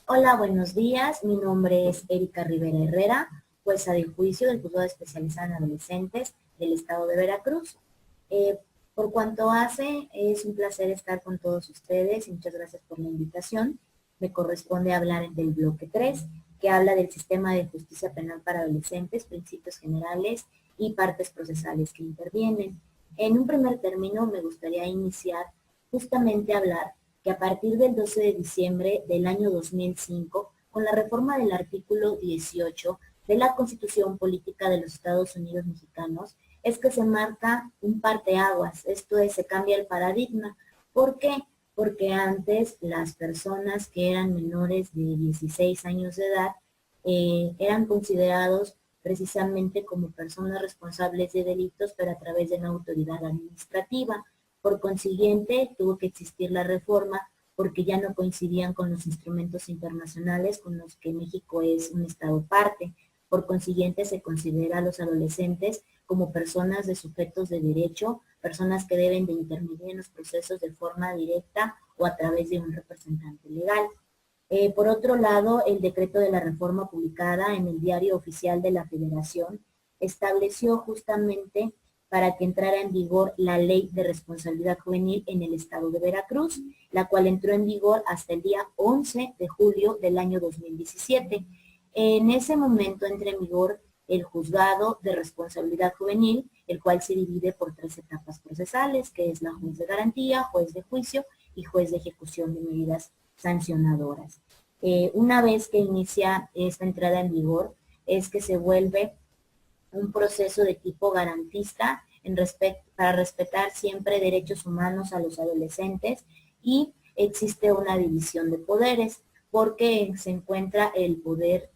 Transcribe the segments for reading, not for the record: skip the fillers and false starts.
Hola, buenos días. Mi nombre es Erika Rivera Herrera, jueza de juicio del Juzgado Especializado en Adolescentes del Estado de Veracruz. Eh, por cuanto hace, es un placer estar con todos ustedes y muchas gracias por la invitación. Me corresponde hablar del bloque 3, que habla del sistema de justicia penal para adolescentes, principios generales y partes procesales que intervienen. En un primer término, me gustaría iniciar justamente a hablar que a partir del 12 de diciembre del año 2005, con la reforma del artículo 18 de la Constitución Política de los Estados Unidos Mexicanos, es que se marca un parteaguas, esto es, se cambia el paradigma. ¿Por qué? Porque antes las personas que eran menores de 16 años de edad eran considerados precisamente como personas responsables de delitos, pero a través de una autoridad administrativa. Por consiguiente, tuvo que existir la reforma porque ya no coincidían con los instrumentos internacionales con los que México es un estado parte. Por consiguiente, se considera a los adolescentes como personas de sujetos de derecho, personas que deben de intervenir en los procesos de forma directa o a través de un representante legal. Por otro lado, el decreto de la reforma publicada en el Diario Oficial de la Federación estableció justamente para que entrara en vigor la Ley de Responsabilidad Juvenil en el estado de Veracruz, la cual entró en vigor hasta el día 11 de julio del año 2017. En ese momento entra en vigor el Juzgado de Responsabilidad Juvenil, el cual se divide por 3 etapas procesales, que es la juez de garantía, juez de juicio y juez de ejecución de medidas sancionadoras. Una vez que inicia esta entrada en vigor, es que se vuelve un proceso de tipo garantista para respetar siempre derechos humanos a los adolescentes y existe una división de poderes porque se encuentra el poder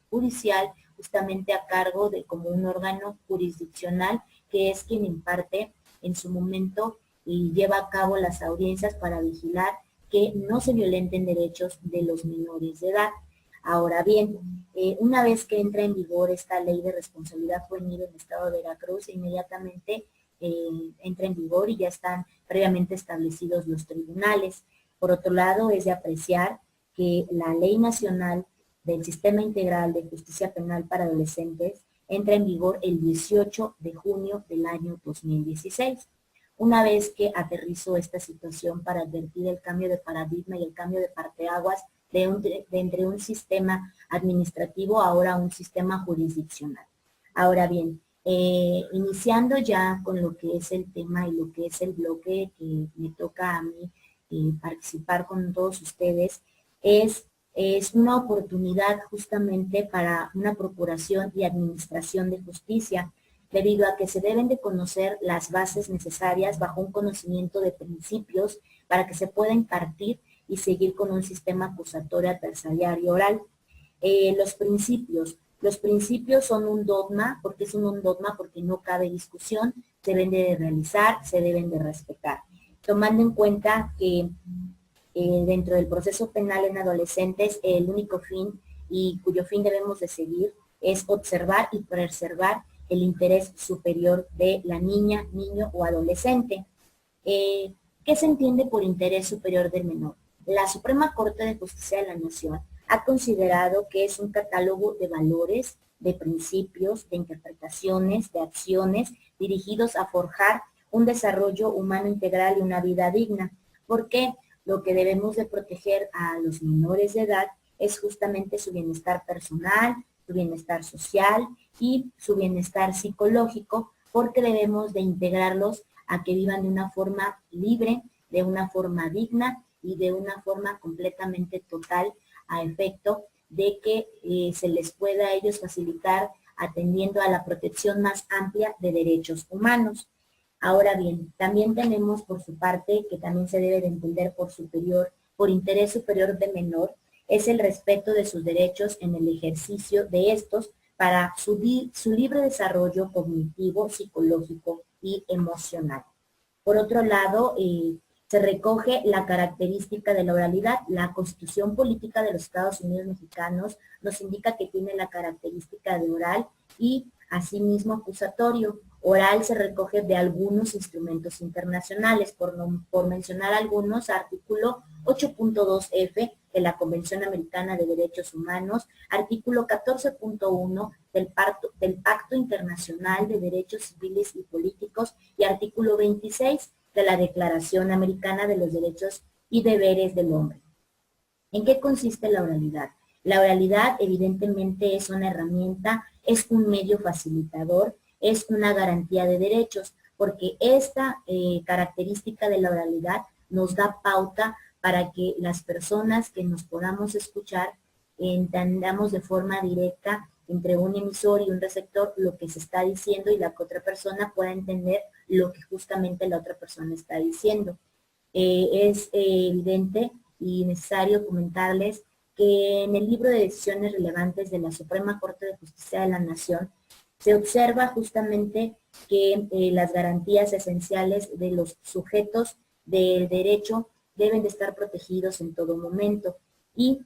judicial justamente a cargo de como un órgano jurisdiccional que es quien imparte en su momento y lleva a cabo las audiencias para vigilar que no se violenten derechos de los menores de edad. Ahora bien, una vez que entra en vigor esta ley de responsabilidad juvenil en el estado de Veracruz, inmediatamente entra en vigor y ya están previamente establecidos los tribunales. Por otro lado, es de apreciar que la Ley Nacional del Sistema Integral de Justicia Penal para Adolescentes entra en vigor el 18 de junio del año 2016. Una vez que aterrizó esta situación para advertir el cambio de paradigma y el cambio de parteaguas de entre un sistema administrativo ahora a un sistema jurisdiccional. Ahora bien, iniciando ya con lo que es el tema y lo que es el bloque que me toca a mí participar con todos ustedes, es una oportunidad justamente para una procuración y administración de justicia, debido a que se deben de conocer las bases necesarias bajo un conocimiento de principios para que se pueda impartir y seguir con un sistema acusatorio adversarial y oral. Los principios son un dogma, porque es un dogma porque no cabe discusión, se deben de realizar, se deben de respetar. Tomando en cuenta que dentro del proceso penal en adolescentes, el único fin y cuyo fin debemos de seguir es observar y preservar el interés superior de la niña, niño o adolescente. ¿Qué se entiende por interés superior del menor? La Suprema Corte de Justicia de la Nación ha considerado que es un catálogo de valores, de principios, de interpretaciones, de acciones dirigidos a forjar un desarrollo humano integral y una vida digna. ¿Por qué? Lo que debemos de proteger a los menores de edad es justamente su bienestar personal, su bienestar social y su bienestar psicológico, porque debemos de integrarlos a que vivan de una forma libre, de una forma digna y de una forma completamente total a efecto de que se les pueda a ellos facilitar atendiendo a la protección más amplia de derechos humanos. Ahora bien, también tenemos por su parte, que también se debe de entender por interés superior de menor, es el respeto de sus derechos en el ejercicio de estos para su libre desarrollo cognitivo, psicológico y emocional. Por otro lado, se recoge la característica de la oralidad. La Constitución Política de los Estados Unidos Mexicanos nos indica que tiene la característica de oral y asimismo acusatorio. Oral se recoge de algunos instrumentos internacionales, por mencionar algunos, artículo 8.2F de la Convención Americana de Derechos Humanos, artículo 14.1 del Pacto Internacional de Derechos Civiles y Políticos y artículo 26 de la Declaración Americana de los Derechos y Deberes del Hombre. ¿En qué consiste la oralidad? La oralidad evidentemente es una herramienta, es un medio facilitador, es una garantía de derechos, porque esta característica de la oralidad nos da pauta para que las personas que nos podamos escuchar entendamos de forma directa entre un emisor y un receptor lo que se está diciendo y la que otra persona pueda entender lo que justamente la otra persona está diciendo. Es evidente y necesario comentarles que en el libro de decisiones relevantes de la Suprema Corte de Justicia de la Nación se observa justamente que las garantías esenciales de los sujetos del derecho deben de estar protegidos en todo momento y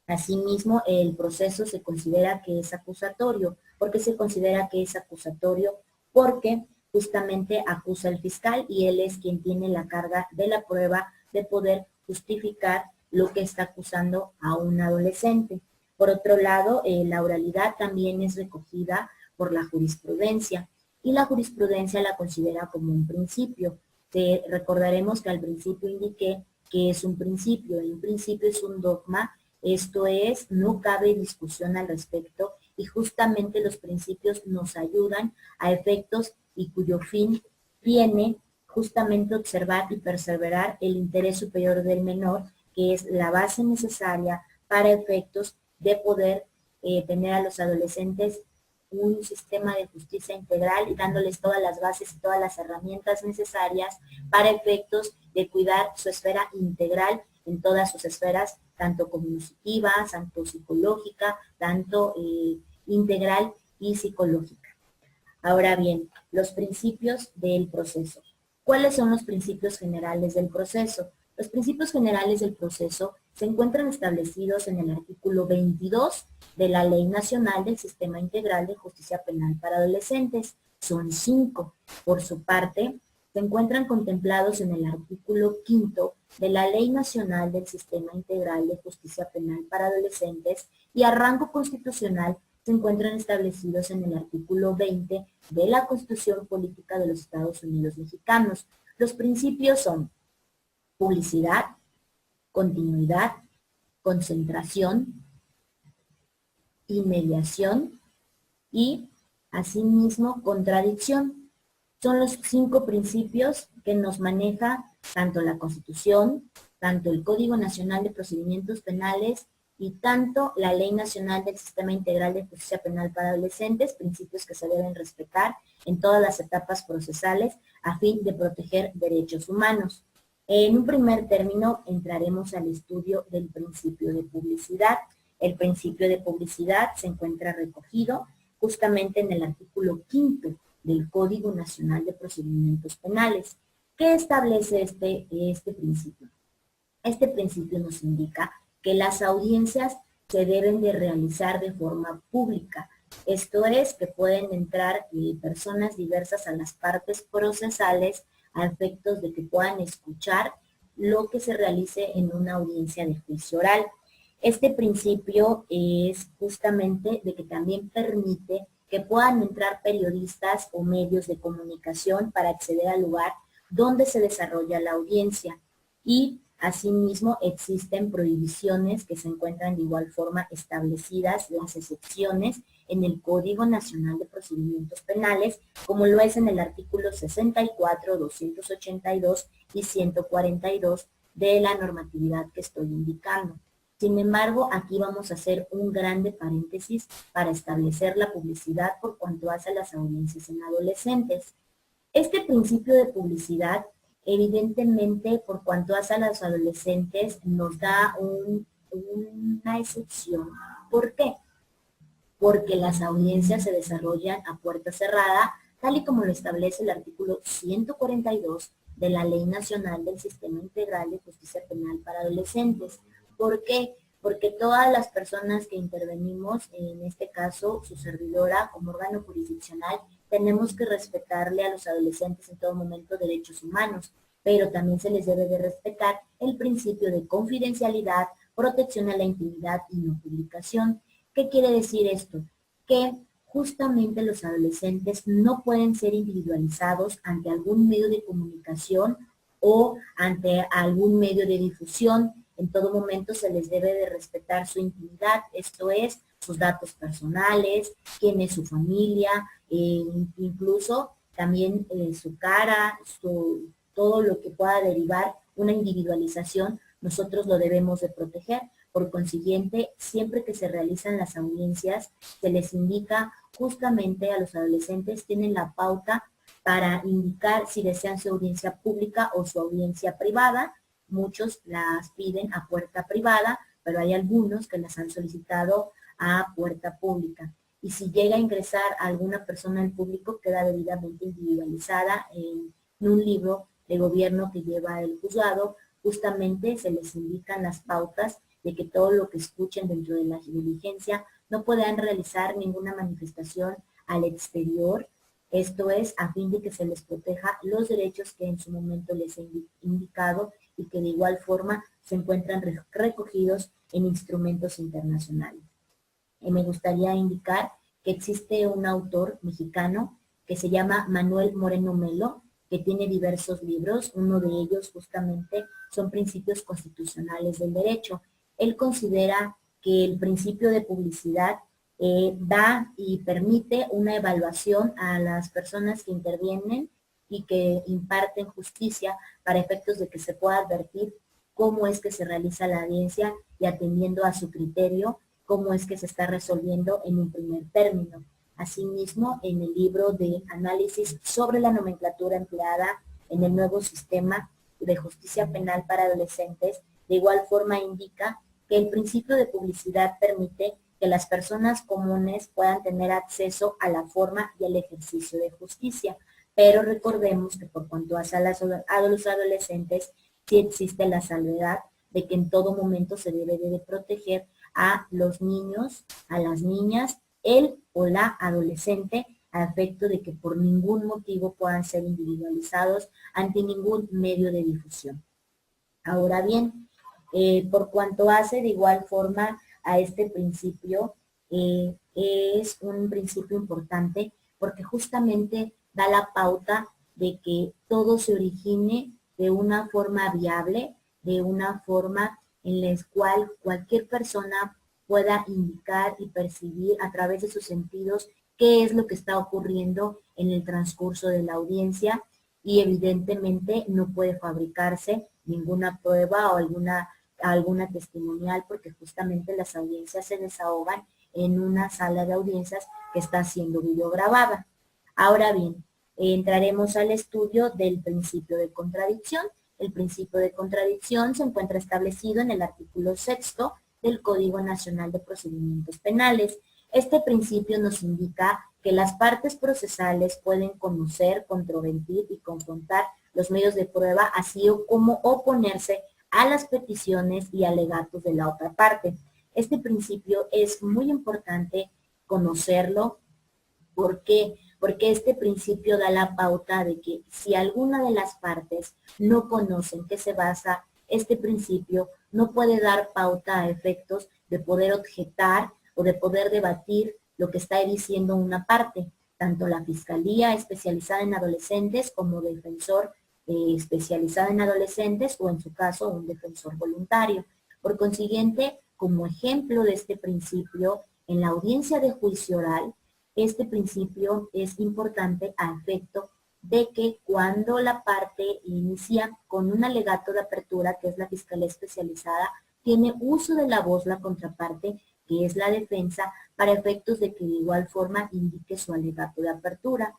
asimismo el proceso se considera que es acusatorio. ¿Por qué se considera que es acusatorio? Porque justamente acusa al fiscal y él es quien tiene la carga de la prueba de poder justificar lo que está acusando a un adolescente. Por otro lado, la oralidad también es recogida por la jurisprudencia y la jurisprudencia la considera como un principio. Recordaremos que al principio indiqué que es un principio es un dogma, esto es, no cabe discusión al respecto y justamente los principios nos ayudan a efectos y cuyo fin tiene justamente observar y perseverar el interés superior del menor, que es la base necesaria para efectos de poder tener a los adolescentes un sistema de justicia integral y dándoles todas las bases y todas las herramientas necesarias para efectos de cuidar su esfera integral en todas sus esferas, tanto cognitiva, tanto psicológica, tanto integral y psicológica. Ahora bien, los principios del proceso. ¿Cuáles son los principios generales del proceso? Los principios generales del proceso se encuentran establecidos en el artículo 22 de la Ley Nacional del Sistema Integral de Justicia Penal para Adolescentes. Son 5. Por su parte, se encuentran contemplados en el artículo 5 de la Ley Nacional del Sistema Integral de Justicia Penal para Adolescentes y a rango constitucional se encuentran establecidos en el artículo 20 de la Constitución Política de los Estados Unidos Mexicanos. Los principios son publicidad, continuidad, concentración, inmediación y, asimismo, contradicción. Son los 5 principios que nos maneja tanto la Constitución, tanto el Código Nacional de Procedimientos Penales y tanto la Ley Nacional del Sistema Integral de Justicia Penal para Adolescentes, principios que se deben respetar en todas las etapas procesales a fin de proteger derechos humanos. En un primer término entraremos al estudio del principio de publicidad. El principio de publicidad se encuentra recogido justamente en el artículo 5 del Código Nacional de Procedimientos Penales. ¿Qué establece este principio? Este principio nos indica que las audiencias se deben de realizar de forma pública. Esto es, que pueden entrar personas diversas a las partes procesales a efectos de que puedan escuchar lo que se realice en una audiencia de juicio oral. Este principio es justamente de que también permite que puedan entrar periodistas o medios de comunicación para acceder al lugar donde se desarrolla la audiencia y asimismo existen prohibiciones que se encuentran de igual forma establecidas, las excepciones en el Código Nacional de Procedimientos Penales, como lo es en el artículo 64, 282 y 142 de la normatividad que estoy indicando. Sin embargo, aquí vamos a hacer un grande paréntesis para establecer la publicidad por cuanto hace a las audiencias en adolescentes. Este principio de publicidad, evidentemente, por cuanto hace a los adolescentes, nos da una excepción. ¿Por qué? Porque las audiencias se desarrollan a puerta cerrada, tal y como lo establece el artículo 142 de la Ley Nacional del Sistema Integral de Justicia Penal para Adolescentes. ¿Por qué? Porque todas las personas que intervenimos, en este caso su servidora como órgano jurisdiccional, tenemos que respetarle a los adolescentes en todo momento derechos humanos, pero también se les debe de respetar el principio de confidencialidad, protección a la intimidad y no publicación. ¿Qué quiere decir esto? Que justamente los adolescentes no pueden ser individualizados ante algún medio de comunicación o ante algún medio de difusión. En todo momento se les debe de respetar su intimidad, esto es, sus datos personales, quién es su familia, incluso también su cara, todo lo que pueda derivar una individualización, nosotros lo debemos de proteger. Por consiguiente, siempre que se realizan las audiencias, se les indica justamente a los adolescentes, tienen la pauta para indicar si desean su audiencia pública o su audiencia privada. Muchos las piden a puerta privada, pero hay algunos que las han solicitado a puerta pública. Y si llega a ingresar alguna persona al público, queda debidamente individualizada en un libro de gobierno que lleva el juzgado. Justamente se les indican las pautas de que todo lo que escuchen dentro de la diligencia no puedan realizar ninguna manifestación al exterior. Esto es a fin de que se les proteja los derechos que en su momento les he indicado y que de igual forma se encuentran recogidos en instrumentos internacionales. Me gustaría indicar que existe un autor mexicano que se llama Manuel Moreno Melo, que tiene diversos libros. Uno de ellos justamente son Principios Constitucionales del Derecho. Él considera que el principio de publicidad da y permite una evaluación a las personas que intervienen y que imparten justicia para efectos de que se pueda advertir cómo es que se realiza la audiencia y atendiendo a su criterio, cómo es que se está resolviendo en un primer término. Asimismo, en el libro de análisis sobre la nomenclatura empleada en el nuevo sistema de justicia penal para adolescentes, de igual forma indica que el principio de publicidad permite que las personas comunes puedan tener acceso a la forma y el ejercicio de justicia. Pero recordemos que por cuanto hace a los adolescentes, sí existe la salvedad de que en todo momento se debe de proteger a los niños, a las niñas, el o la adolescente, a efecto de que por ningún motivo puedan ser individualizados ante ningún medio de difusión. Ahora bien, por cuanto hace de igual forma a este principio, es un principio importante porque justamente da la pauta de que todo se origine de una forma viable, de una forma en la cual cualquier persona pueda indicar y percibir a través de sus sentidos qué es lo que está ocurriendo en el transcurso de la audiencia y evidentemente no puede fabricarse ninguna prueba o alguna testimonial porque justamente las audiencias se desahogan en una sala de audiencias que está siendo videograbada. Ahora bien, entraremos al estudio del principio de contradicción. El principio de contradicción se encuentra establecido en el artículo 6 del Código Nacional de Procedimientos Penales. Este principio nos indica que las partes procesales pueden conocer, controvertir y confrontar los medios de prueba, así como oponerse a las peticiones y alegatos de la otra parte. Este principio es muy importante conocerlo. ¿Por qué? Porque este principio da la pauta de que si alguna de las partes no conocen qué se basa este principio, no puede dar pauta a efectos de poder objetar o de poder debatir lo que está diciendo una parte, tanto la Fiscalía especializada en adolescentes como defensor especializado en adolescentes o en su caso un defensor voluntario. Por consiguiente, como ejemplo de este principio, en la audiencia de juicio oral, este principio es importante a efecto de que cuando la parte inicia con un alegato de apertura, que es la Fiscalía especializada, tiene uso de la voz la contraparte, que es la defensa, para efectos de que de igual forma indique su alegato de apertura.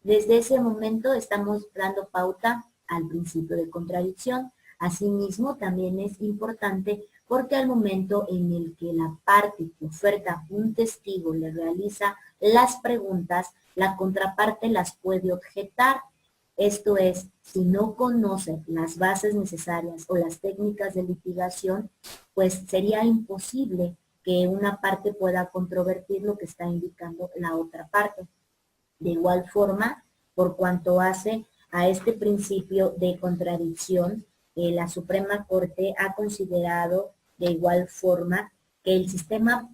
Desde ese momento estamos dando pauta al principio de contradicción. Asimismo, también es importante porque al momento en el que la parte que oferta un testigo le realiza las preguntas, la contraparte las puede objetar. Esto es, si no conoce las bases necesarias o las técnicas de litigación, pues sería imposible que una parte pueda controvertir lo que está indicando la otra parte. De igual forma, por cuanto hace a este principio de contradicción, la Suprema Corte ha considerado de igual forma que el sistema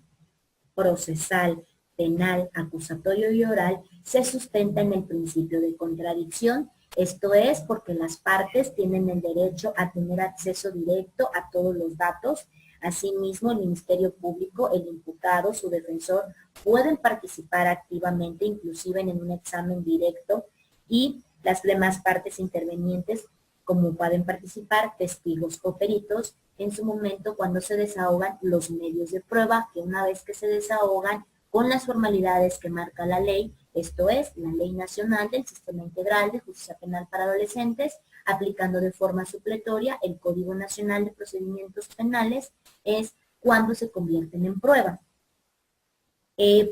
procesal, penal, acusatorio y oral se sustenta en el principio de contradicción. Esto es porque las partes tienen el derecho a tener acceso directo a todos los datos. Asimismo, el Ministerio Público, el imputado, su defensor, pueden participar activamente, inclusive en un examen directo, y las demás partes intervenientes, como pueden participar testigos o peritos, en su momento cuando se desahogan los medios de prueba, que una vez que se desahogan con las formalidades que marca la ley, esto es, la Ley Nacional del Sistema Integral de Justicia Penal para Adolescentes, aplicando de forma supletoria el Código Nacional de Procedimientos Penales, es cuando se convierten en prueba.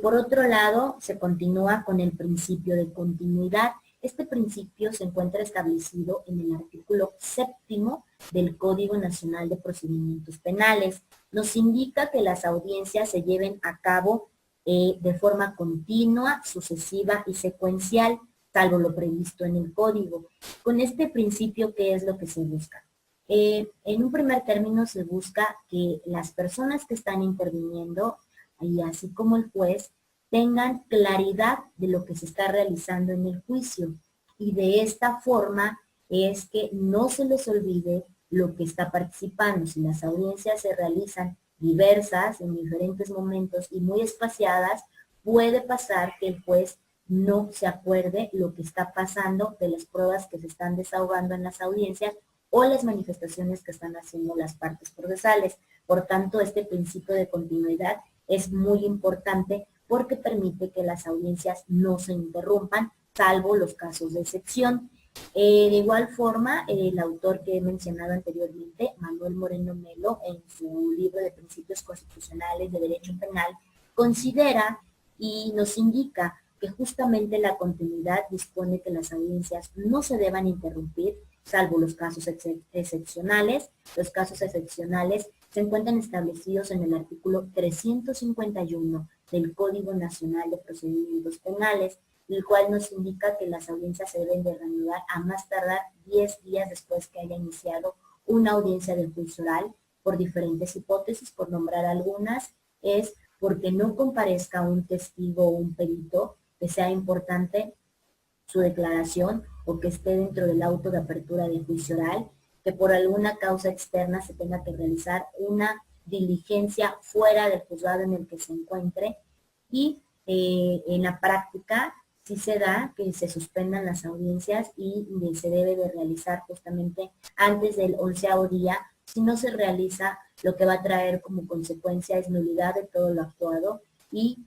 Por otro lado, se continúa con el principio de continuidad. Este principio se encuentra establecido en el artículo 7º del Código Nacional de Procedimientos Penales. Nos indica que las audiencias se lleven a cabo de forma continua, sucesiva y secuencial, salvo lo previsto en el Código. Con este principio, ¿qué es lo que se busca? En un primer término se busca que las personas que están interviniendo, y así como el juez, tengan claridad de lo que se está realizando en el juicio. Y de esta forma es que no se les olvide lo que está participando. Si las audiencias se realizan diversas, en diferentes momentos y muy espaciadas, puede pasar que el juez no se acuerde lo que está pasando de las pruebas que se están desahogando en las audiencias o las manifestaciones que están haciendo las partes procesales. Por tanto, este principio de continuidad es muy importante porque permite que las audiencias no se interrumpan, salvo los casos de excepción. De igual forma, el autor que he mencionado anteriormente, Manuel Moreno Melo, en su libro de Principios Constitucionales de Derecho Penal, considera y nos indica que justamente la continuidad dispone que las audiencias no se deban interrumpir, salvo los casos excepcionales. Los casos excepcionales se encuentran establecidos en el artículo 351 del Código Nacional de Procedimientos Penales, el cual nos indica que las audiencias se deben de reanudar a más tardar 10 días después que haya iniciado una audiencia de juicio oral, por diferentes hipótesis, por nombrar algunas, es porque no comparezca un testigo o un perito, que sea importante su declaración o que esté dentro del auto de apertura de juicio oral, que por alguna causa externa se tenga que realizar una diligencia fuera del juzgado en el que se encuentre, y en la práctica sí se da que se suspendan las audiencias y se debe de realizar justamente antes del 11º día. Si no se realiza, lo que va a traer como consecuencia es nulidad de todo lo actuado y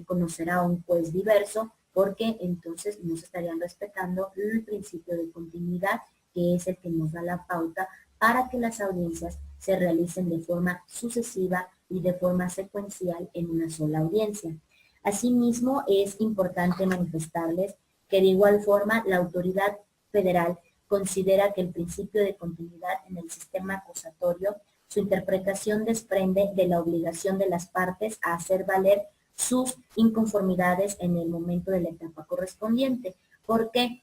conocerá un juez diverso, porque entonces no se estarían respetando el principio de continuidad, que es el que nos da la pauta para que las audiencias se realicen de forma sucesiva y de forma secuencial en una sola audiencia. Asimismo, es importante manifestarles que de igual forma la autoridad federal considera que el principio de continuidad en el sistema acusatorio, su interpretación desprende de la obligación de las partes a hacer valer sus inconformidades en el momento de la etapa correspondiente. ¿Por qué?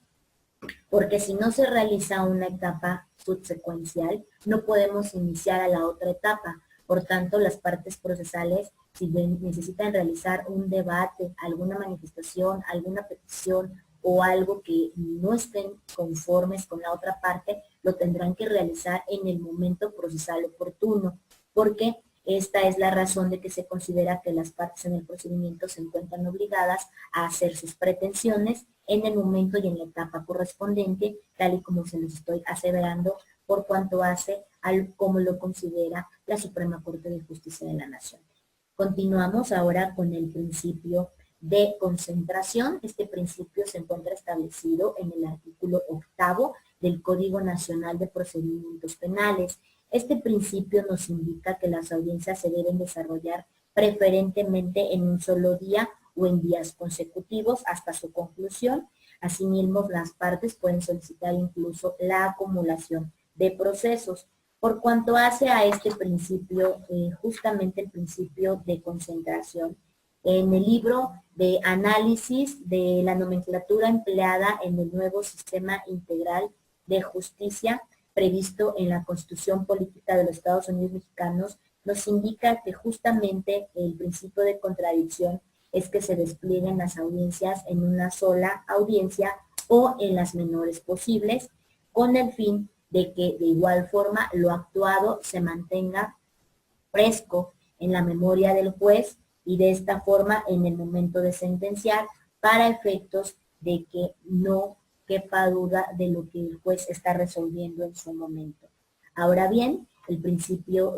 Porque si no se realiza una etapa subsecuencial, no podemos iniciar a la otra etapa. Por tanto, las partes procesales, si necesitan realizar un debate, alguna manifestación, alguna petición o algo que no estén conformes con la otra parte, lo tendrán que realizar en el momento procesal oportuno, porque esta es la razón de que se considera que las partes en el procedimiento se encuentran obligadas a hacer sus pretensiones en el momento y en la etapa correspondiente, tal y como se los estoy aseverando, por cuanto hace al como lo considera la Suprema Corte de Justicia de la Nación. Continuamos ahora con el principio de concentración. Este principio se encuentra establecido en el artículo 8º del Código Nacional de Procedimientos Penales. Este principio nos indica que las audiencias se deben desarrollar preferentemente en un solo día o en días consecutivos hasta su conclusión. Asimismo, las partes pueden solicitar incluso la acumulación de procesos. Por cuanto hace a este principio, justamente el principio de concentración, en el libro de análisis de la nomenclatura empleada en el nuevo sistema integral de justicia previsto en la Constitución Política de los Estados Unidos Mexicanos, nos indica que justamente el principio de contradicción es que se desplieguen las audiencias en una sola audiencia o en las menores posibles, con el fin de que de igual forma lo actuado se mantenga fresco en la memoria del juez y de esta forma en el momento de sentenciar para efectos de que no quepa duda de lo que el juez está resolviendo en su momento. Ahora bien, el principio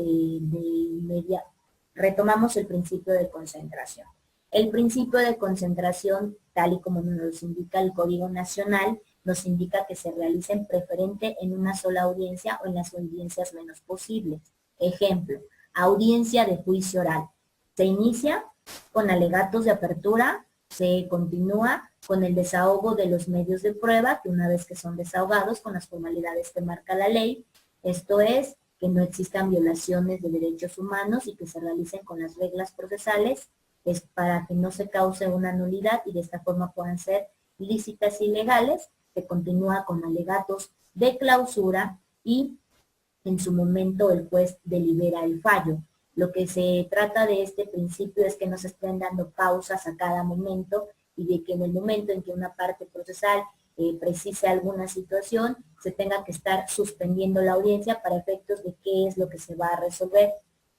retomamos el principio de concentración. El principio de concentración, tal y como nos indica el Código Nacional, nos indica que se realicen preferente en una sola audiencia o en las audiencias menos posibles. Ejemplo, audiencia de juicio oral. Se inicia con alegatos de apertura, se continúa con el desahogo de los medios de prueba, que una vez que son desahogados con las formalidades que marca la ley, esto es, que no existan violaciones de derechos humanos y que se realicen con las reglas procesales, es para que no se cause una nulidad y de esta forma puedan ser lícitas y legales. Se continúa con alegatos de clausura y en su momento el juez delibera el fallo. Lo que se trata de este principio es que no se estén dando pausas a cada momento y de que en el momento en que una parte procesal precise alguna situación, se tenga que estar suspendiendo la audiencia para efectos de qué es lo que se va a resolver.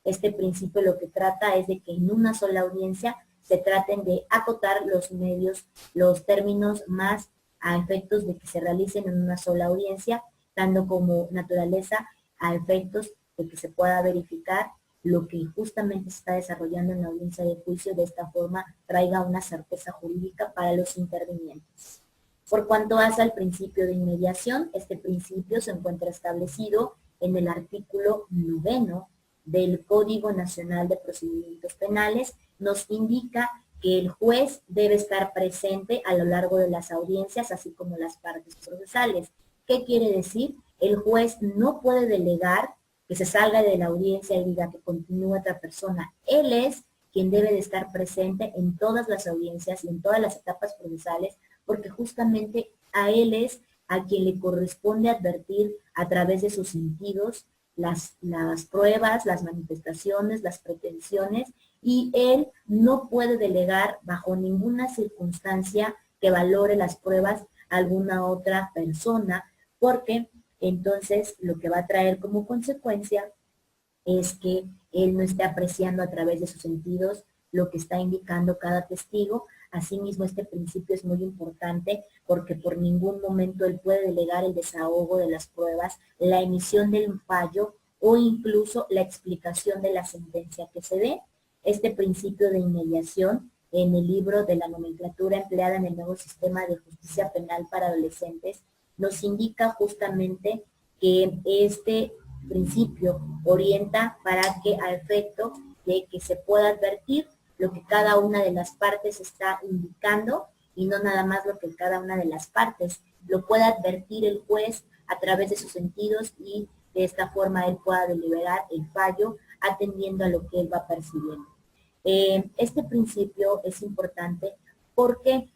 Este principio lo que trata es de que en una sola audiencia se traten de acotar los medios, los términos más a efectos de que se realicen en una sola audiencia, dando como naturaleza a efectos de que se pueda verificar lo que justamente se está desarrollando en la audiencia de juicio, de esta forma traiga una certeza jurídica para los intervinientes. Por cuanto hace al principio de inmediación, este principio se encuentra establecido en el artículo 9 del Código Nacional de Procedimientos Penales, nos indica que el juez debe estar presente a lo largo de las audiencias, así como las partes procesales. ¿Qué quiere decir? El juez no puede delegar que se salga de la audiencia y diga que continúe otra persona. Él es quien debe de estar presente en todas las audiencias y en todas las etapas procesales, porque justamente a él es a quien le corresponde advertir a través de sus sentidos las pruebas, las manifestaciones, las pretensiones, y él no puede delegar bajo ninguna circunstancia que valore las pruebas a alguna otra persona, porque entonces lo que va a traer como consecuencia es que él no esté apreciando a través de sus sentidos lo que está indicando cada testigo. Asimismo, este principio es muy importante porque por ningún momento él puede delegar el desahogo de las pruebas, la emisión del fallo o incluso la explicación de la sentencia que se dé. Este principio de inmediación en el libro de la nomenclatura empleada en el nuevo sistema de justicia penal para adolescentes nos indica justamente que este principio orienta para que a efecto de que se pueda advertir lo que cada una de las partes está indicando y no nada más lo que cada una de las partes lo pueda advertir el juez a través de sus sentidos y de esta forma él pueda deliberar el fallo atendiendo a lo que él va percibiendo. Este principio es importante porque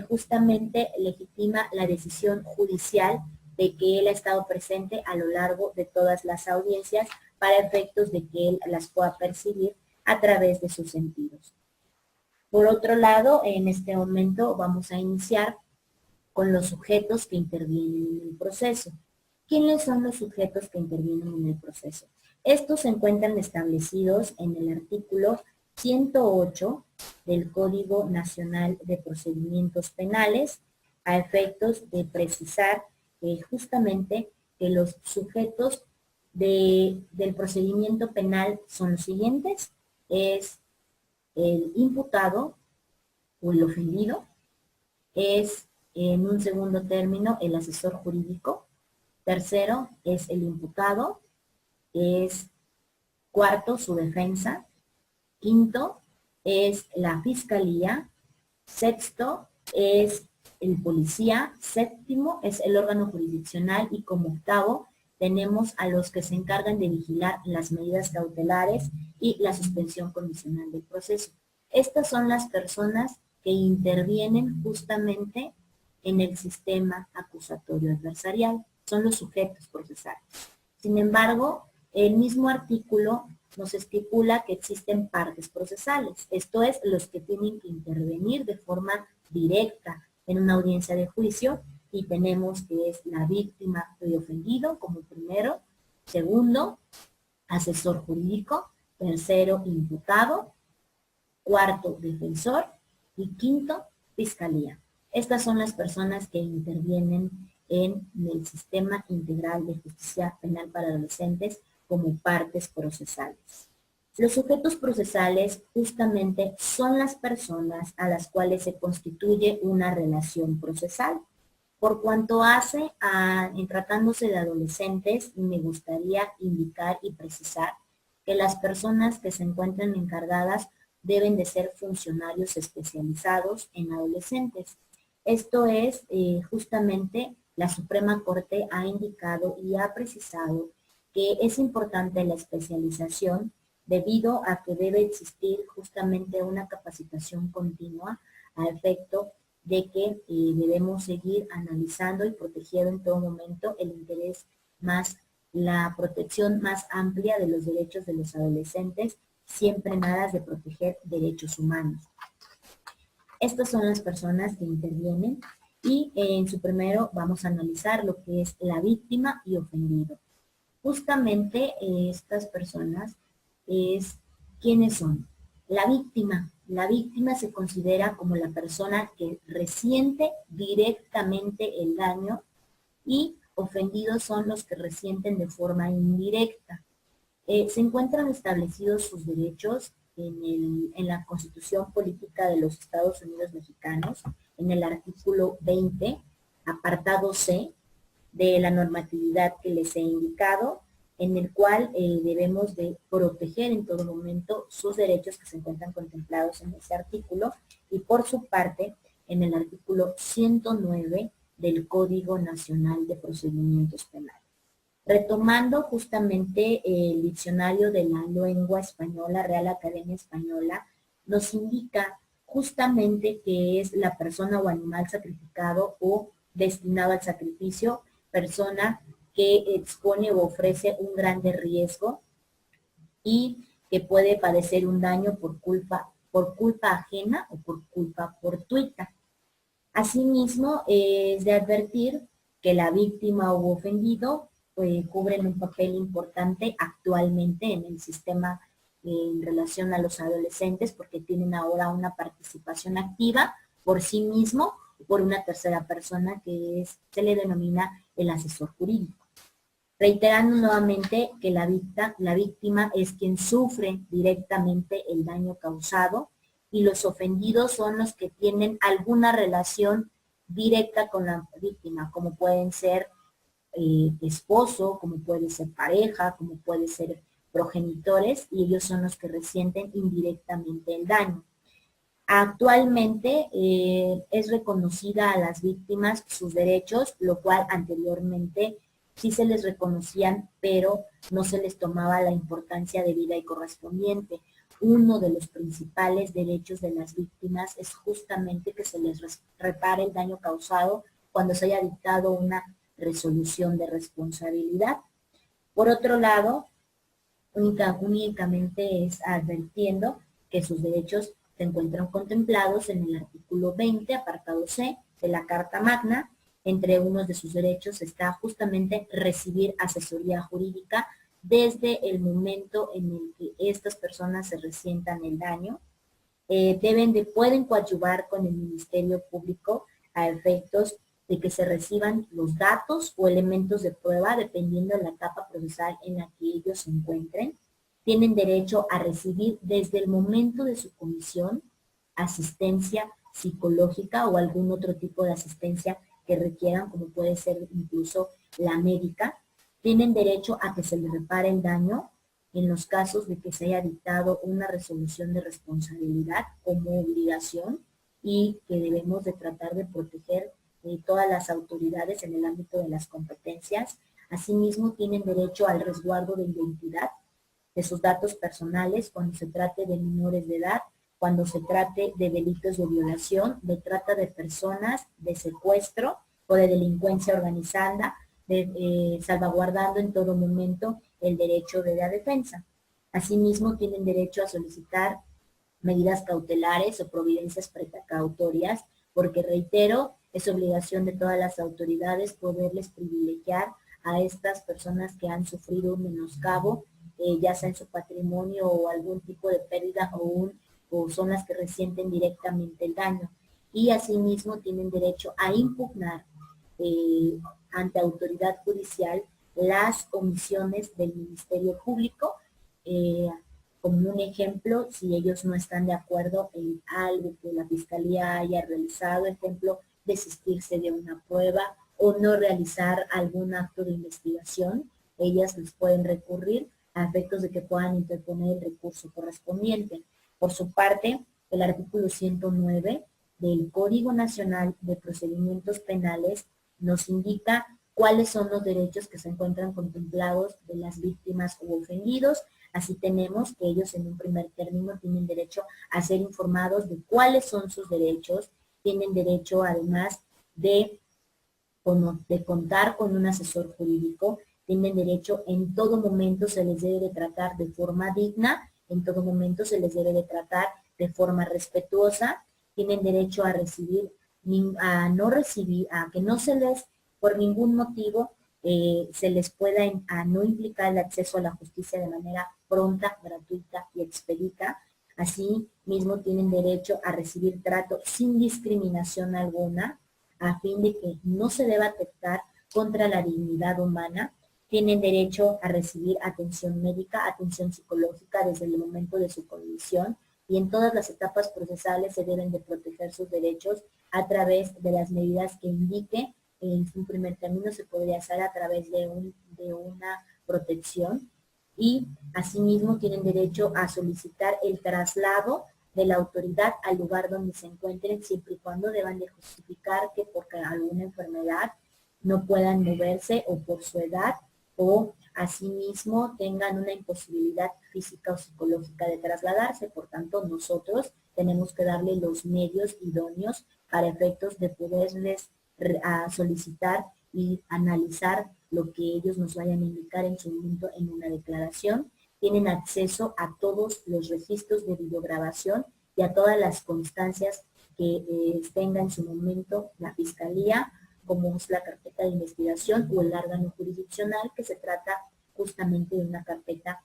justamente legitima la decisión judicial de que él ha estado presente a lo largo de todas las audiencias para efectos de que él las pueda percibir a través de sus sentidos. Por otro lado, en este momento vamos a iniciar con los sujetos que intervienen en el proceso. ¿Quiénes son los sujetos que intervienen en el proceso? Estos se encuentran establecidos en el artículo 108 del Código Nacional de Procedimientos Penales, a efectos de precisar justamente que los sujetos del procedimiento penal son los siguientes: es el imputado o el ofendido, es en un segundo término el asesor jurídico, tercero es el imputado, es cuarto su defensa, quinto es la fiscalía, sexto es el policía, séptimo es el órgano jurisdiccional y como octavo tenemos a los que se encargan de vigilar las medidas cautelares y la suspensión condicional del proceso. Estas son las personas que intervienen justamente en el sistema acusatorio adversarial, son los sujetos procesales. Sin embargo, el mismo artículo nos estipula que existen partes procesales, esto es, los que tienen que intervenir de forma directa en una audiencia de juicio, y tenemos que es la víctima y ofendido como primero, segundo, asesor jurídico, tercero, imputado, cuarto, defensor y quinto, fiscalía. Estas son las personas que intervienen en el sistema integral de justicia penal para adolescentes como partes procesales. Los sujetos procesales justamente son las personas a las cuales se constituye una relación procesal. Por cuanto hace en tratándose de adolescentes, me gustaría indicar y precisar que las personas que se encuentran encargadas deben de ser funcionarios especializados en adolescentes. Esto es, justamente la Suprema Corte ha indicado y ha precisado que es importante la especialización debido a que debe existir justamente una capacitación continua a efecto de que debemos seguir analizando y protegiendo en todo momento el interés más, la protección más amplia de los derechos de los adolescentes, siempre en aras de proteger derechos humanos. Estas son las personas que intervienen y en su primero vamos a analizar lo que es la víctima y ofendido. Justamente estas personas ¿quiénes son? La víctima se considera como la persona que resiente directamente el daño y ofendidos son los que resienten de forma indirecta. Se encuentran establecidos sus derechos en la Constitución Política de los Estados Unidos Mexicanos, en el artículo 20, apartado C, de la normatividad que les he indicado, en el cual debemos de proteger en todo momento sus derechos que se encuentran contemplados en ese artículo, y por su parte, en el artículo 109 del Código Nacional de Procedimientos Penales. Retomando justamente el diccionario de la lengua española, Real Academia Española, nos indica justamente que es la persona o animal sacrificado o destinado al sacrificio, persona que expone o ofrece un grande riesgo y que puede padecer un daño por culpa ajena o por culpa fortuita. Asimismo, es de advertir que la víctima o ofendido cubren un papel importante actualmente en el sistema en relación a los adolescentes, porque tienen ahora una participación activa por sí mismo o por una tercera persona que se le denomina el asesor jurídico. Reiterando nuevamente que la víctima es quien sufre directamente el daño causado y los ofendidos son los que tienen alguna relación directa con la víctima, como pueden ser esposo, como puede ser pareja, como puede ser progenitores, y ellos son los que resienten indirectamente el daño. Actualmente es reconocida a las víctimas sus derechos, lo cual anteriormente sí se les reconocían, pero no se les tomaba la importancia debida y correspondiente. Uno de los principales derechos de las víctimas es justamente que se les repare el daño causado cuando se haya dictado una resolución de responsabilidad. Por otro lado, únicamente es advirtiendo que sus derechos se encuentran contemplados en el artículo 20, apartado C, de la Carta Magna. Entre unos de sus derechos está justamente recibir asesoría jurídica desde el momento en el que estas personas se resientan el daño. Pueden coadyuvar con el Ministerio Público a efectos de que se reciban los datos o elementos de prueba dependiendo de la etapa procesal en la que ellos se encuentren. Tienen derecho a recibir desde el momento de su comisión asistencia psicológica o algún otro tipo de asistencia que requieran, como puede ser incluso la médica. Tienen derecho a que se les repare el daño en los casos de que se haya dictado una resolución de responsabilidad como obligación y que debemos de tratar de proteger todas las autoridades en el ámbito de las competencias. Asimismo, tienen derecho al resguardo de identidad de sus datos personales cuando se trate de menores de edad, cuando se trate de delitos de violación, de trata de personas, de secuestro o de delincuencia organizada, salvaguardando en todo momento el derecho de la defensa. Asimismo, tienen derecho a solicitar medidas cautelares o providencias precautorias, porque reitero, es obligación de todas las autoridades poderles privilegiar a estas personas que han sufrido un menoscabo, ya sea en su patrimonio o algún tipo de pérdida o son las que resienten directamente el daño. Y asimismo tienen derecho a impugnar ante autoridad judicial las omisiones del Ministerio Público, como un ejemplo, si ellos no están de acuerdo en algo que la Fiscalía haya realizado, ejemplo, desistirse de una prueba o no realizar algún acto de investigación, ellas les pueden recurrir a efectos de que puedan interponer el recurso correspondiente. Por su parte, el artículo 109 del Código Nacional de Procedimientos Penales nos indica cuáles son los derechos que se encuentran contemplados de las víctimas u ofendidos. Así tenemos que ellos en un primer término tienen derecho a ser informados de cuáles son sus derechos, tienen derecho además de contar con un asesor jurídico, tienen derecho en todo momento se les debe de tratar de forma digna, en todo momento se les debe de tratar de forma respetuosa, tienen derecho a recibir, a que no se les, por ningún motivo, se les pueda no implicar el acceso a la justicia de manera pronta, gratuita y expedita. Así mismo tienen derecho a recibir trato sin discriminación alguna, a fin de que no se deba atentar contra la dignidad humana. Tienen derecho a recibir atención médica, atención psicológica desde el momento de su condición, y en todas las etapas procesales se deben de proteger sus derechos a través de las medidas que indique. En un primer término se podría hacer a través de una protección, y asimismo tienen derecho a solicitar el traslado de la autoridad al lugar donde se encuentren, siempre y cuando deban de justificar que por alguna enfermedad no puedan moverse o por su edad, o asimismo tengan una imposibilidad física o psicológica de trasladarse. Por tanto, nosotros tenemos que darle los medios idóneos para efectos de poderles solicitar y analizar lo que ellos nos vayan a indicar en su momento en una declaración. Tienen acceso a todos los registros de videograbación y a todas las constancias que tenga en su momento la Fiscalía, como es la carpeta de investigación o el órgano jurisdiccional, que se trata justamente de una carpeta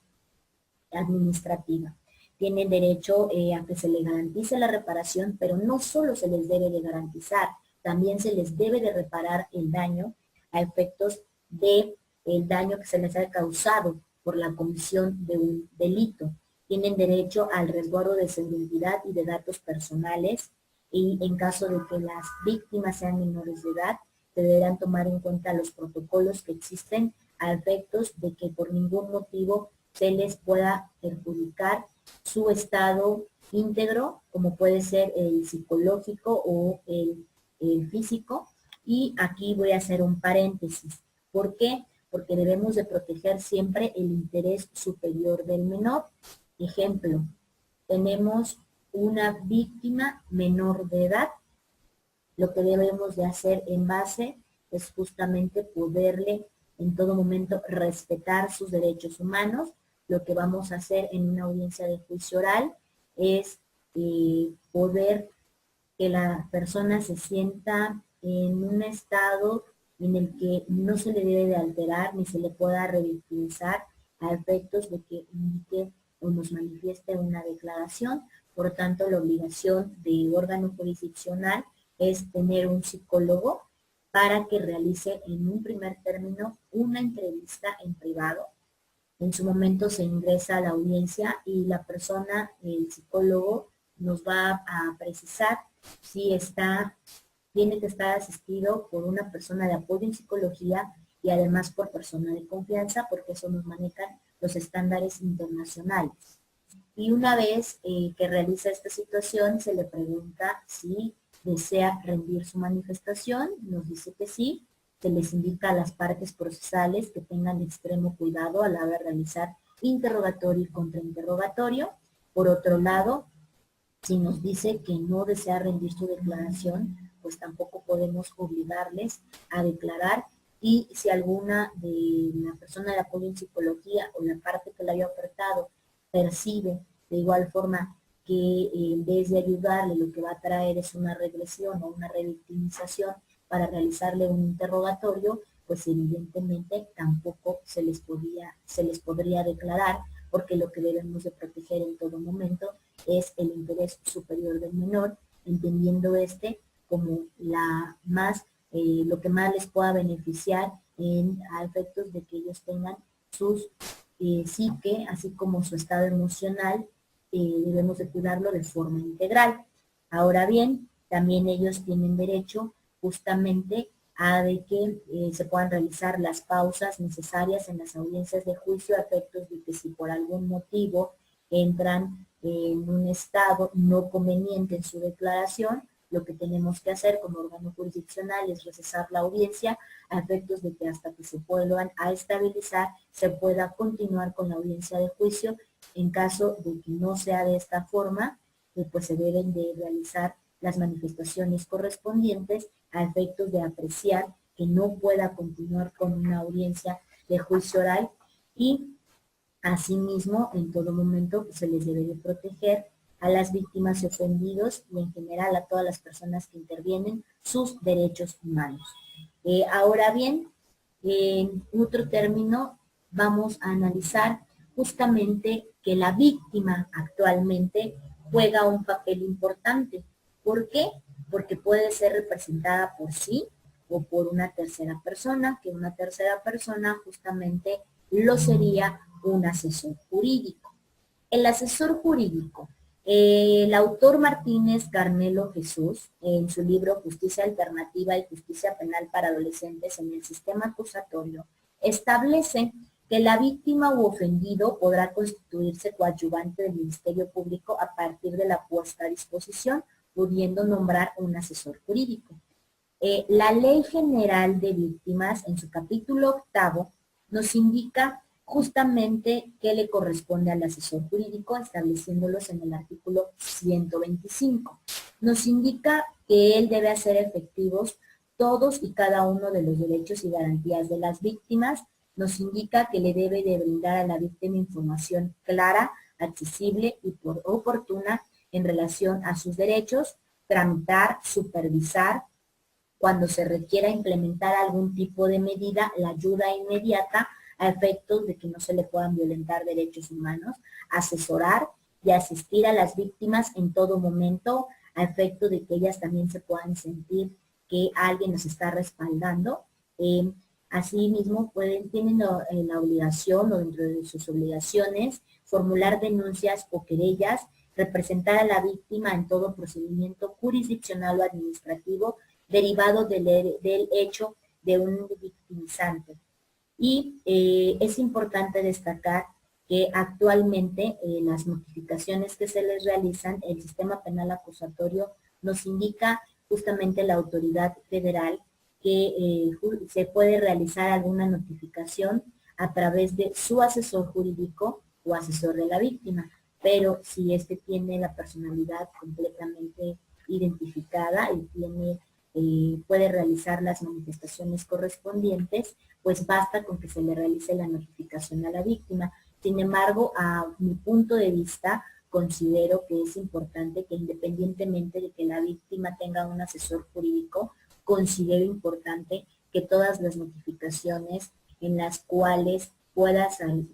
administrativa. Tienen derecho a que se les garantice la reparación, pero no solo se les debe de garantizar, también se les debe de reparar el daño a efectos de el daño que se les haya causado por la comisión de un delito. Tienen derecho al resguardo de su identidad y de datos personales, y en caso de que las víctimas sean menores de edad, se deberán tomar en cuenta los protocolos que existen a efectos de que por ningún motivo se les pueda perjudicar su estado íntegro, como puede ser el psicológico o el físico. Y aquí voy a hacer un paréntesis. ¿Por qué? Porque debemos de proteger siempre el interés superior del menor. Ejemplo, tenemos una víctima menor de edad. Lo que debemos de hacer en base es justamente poderle en todo momento respetar sus derechos humanos. Lo que vamos a hacer en una audiencia de juicio oral es poder que la persona se sienta en un estado en el que no se le debe de alterar ni se le pueda revictimizar a efectos de que indique o nos manifieste una declaración. Por tanto, la obligación del órgano jurisdiccional es tener un psicólogo para que realice en un primer término una entrevista en privado. En su momento se ingresa a la audiencia y la persona, el psicólogo, nos va a precisar si tiene que estar asistido por una persona de apoyo en psicología y además por persona de confianza, porque eso nos manejan los estándares internacionales. Y una vez que realiza esta situación, se le pregunta si desea rendir su manifestación, nos dice que sí, se les indica a las partes procesales que tengan extremo cuidado a la hora de realizar interrogatorio y contrainterrogatorio. Por otro lado, si nos dice que no desea rendir su declaración, pues tampoco podemos obligarles a declarar, y si alguna de la persona de apoyo en psicología o la parte que le haya ofertado percibe de igual forma que en vez de ayudarle lo que va a traer es una regresión o una revictimización para realizarle un interrogatorio, pues evidentemente tampoco se les podría declarar, porque lo que debemos de proteger en todo momento es el interés superior del menor, entendiendo este como lo que más les pueda beneficiar a efectos de que ellos tengan sus psique, así como su estado emocional, debemos de cuidarlo de forma integral. Ahora bien, también ellos tienen derecho justamente a de que se puedan realizar las pausas necesarias en las audiencias de juicio a efectos de que si por algún motivo entran en un estado no conveniente en su declaración, lo que tenemos que hacer como órgano jurisdiccional es recesar la audiencia a efectos de que hasta que se vuelvan a estabilizar se pueda continuar con la audiencia de juicio. En caso de que no sea de esta forma, pues se deben de realizar las manifestaciones correspondientes a efectos de apreciar que no pueda continuar con una audiencia de juicio oral y asimismo en todo momento se les debe de proteger a las víctimas y ofendidos y en general a todas las personas que intervienen sus derechos humanos. Ahora bien, en otro término vamos a analizar justamente que la víctima actualmente juega un papel importante. ¿Por qué? Porque puede ser representada por sí o por una tercera persona, que una tercera persona justamente lo sería un asesor jurídico. El asesor jurídico, el autor Martínez Carmelo Jesús, en su libro Justicia Alternativa y Justicia Penal para Adolescentes en el Sistema Acusatorio, establece que la víctima u ofendido podrá constituirse coadyuvante del Ministerio Público a partir de la puesta a disposición, pudiendo nombrar un asesor jurídico. La Ley General de Víctimas, en su capítulo 8, nos indica justamente qué le corresponde al asesor jurídico, estableciéndolos en el artículo 125. Nos indica que él debe hacer efectivos todos y cada uno de los derechos y garantías de las víctimas. Nos indica que le debe de brindar a la víctima información clara, accesible y oportuna en relación a sus derechos, tramitar, supervisar, cuando se requiera implementar algún tipo de medida, la ayuda inmediata a efectos de que no se le puedan violentar derechos humanos, asesorar y asistir a las víctimas en todo momento a efecto de que ellas también se puedan sentir que alguien nos está respaldando. Asimismo, tienen la obligación o dentro de sus obligaciones formular denuncias o querellas, representar a la víctima en todo procedimiento jurisdiccional o administrativo derivado del hecho de un victimizante. Y es importante destacar que actualmente las notificaciones que se les realizan, el sistema penal acusatorio nos indica justamente la autoridad federal que se puede realizar alguna notificación a través de su asesor jurídico o asesor de la víctima, pero si éste tiene la personalidad completamente identificada y puede realizar las manifestaciones correspondientes, pues basta con que se le realice la notificación a la víctima. Sin embargo, a mi punto de vista, considero que es importante que independientemente de que la víctima tenga un asesor jurídico, considero importante que todas las notificaciones en las cuales pueda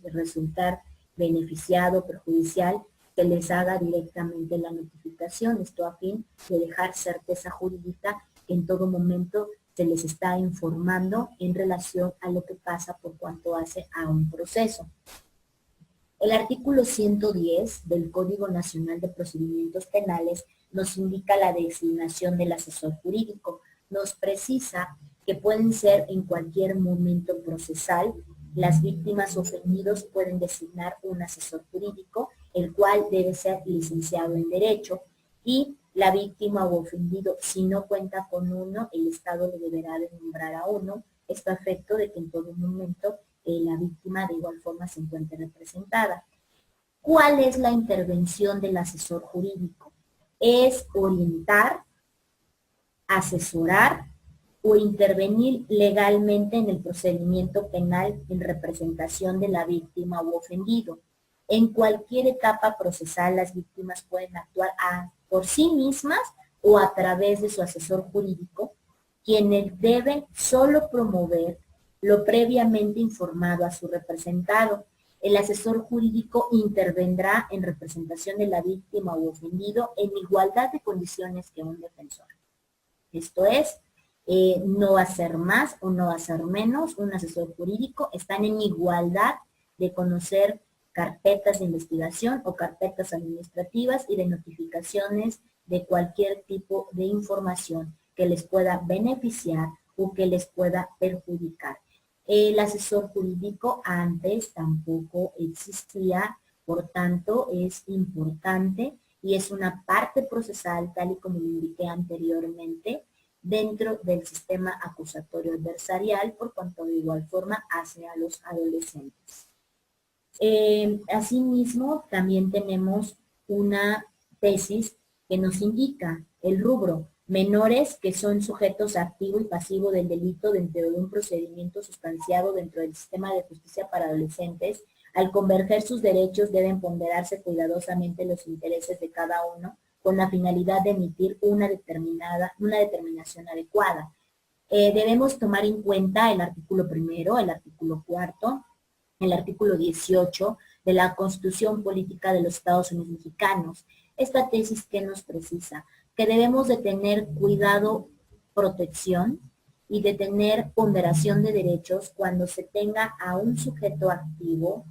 resultar beneficiado o perjudicial, se les haga directamente la notificación, esto a fin de dejar certeza jurídica que en todo momento se les está informando en relación a lo que pasa por cuanto hace a un proceso. El artículo 110 del Código Nacional de Procedimientos Penales nos indica la designación del asesor jurídico. Nos precisa que pueden ser en cualquier momento procesal. Las víctimas ofendidos pueden designar un asesor jurídico, el cual debe ser licenciado en Derecho, y la víctima o ofendido, si no cuenta con uno, el Estado le deberá de nombrar a uno, esto a efecto de que en todo momento la víctima de igual forma se encuentre representada. ¿Cuál es la intervención del asesor jurídico? Es orientar, asesorar o intervenir legalmente en el procedimiento penal en representación de la víctima u ofendido. En cualquier etapa procesal, las víctimas pueden actuar por sí mismas o a través de su asesor jurídico, quienes deben solo promover lo previamente informado a su representado. El asesor jurídico intervendrá en representación de la víctima o ofendido en igualdad de condiciones que un defensor. Esto es, no hacer más o no hacer menos. Un asesor jurídico están en igualdad de conocer carpetas de investigación o carpetas administrativas y de notificaciones de cualquier tipo de información que les pueda beneficiar o que les pueda perjudicar. El asesor jurídico antes tampoco existía, por tanto es importante y es una parte procesal, tal y como lo indiqué anteriormente, dentro del sistema acusatorio adversarial, por cuanto de igual forma hace a los adolescentes. Asimismo, también tenemos una tesis que nos indica el rubro menores que son sujetos activo y pasivo del delito dentro de un procedimiento sustanciado dentro del sistema de justicia para adolescentes. Al converger sus derechos deben ponderarse cuidadosamente los intereses de cada uno con la finalidad de emitir una determinación adecuada. Debemos tomar en cuenta el artículo primero, el artículo cuarto, el artículo 18 de la Constitución Política de los Estados Unidos Mexicanos. Esta tesis que nos precisa que debemos de tener cuidado, protección y de tener ponderación de derechos cuando se tenga a un sujeto activo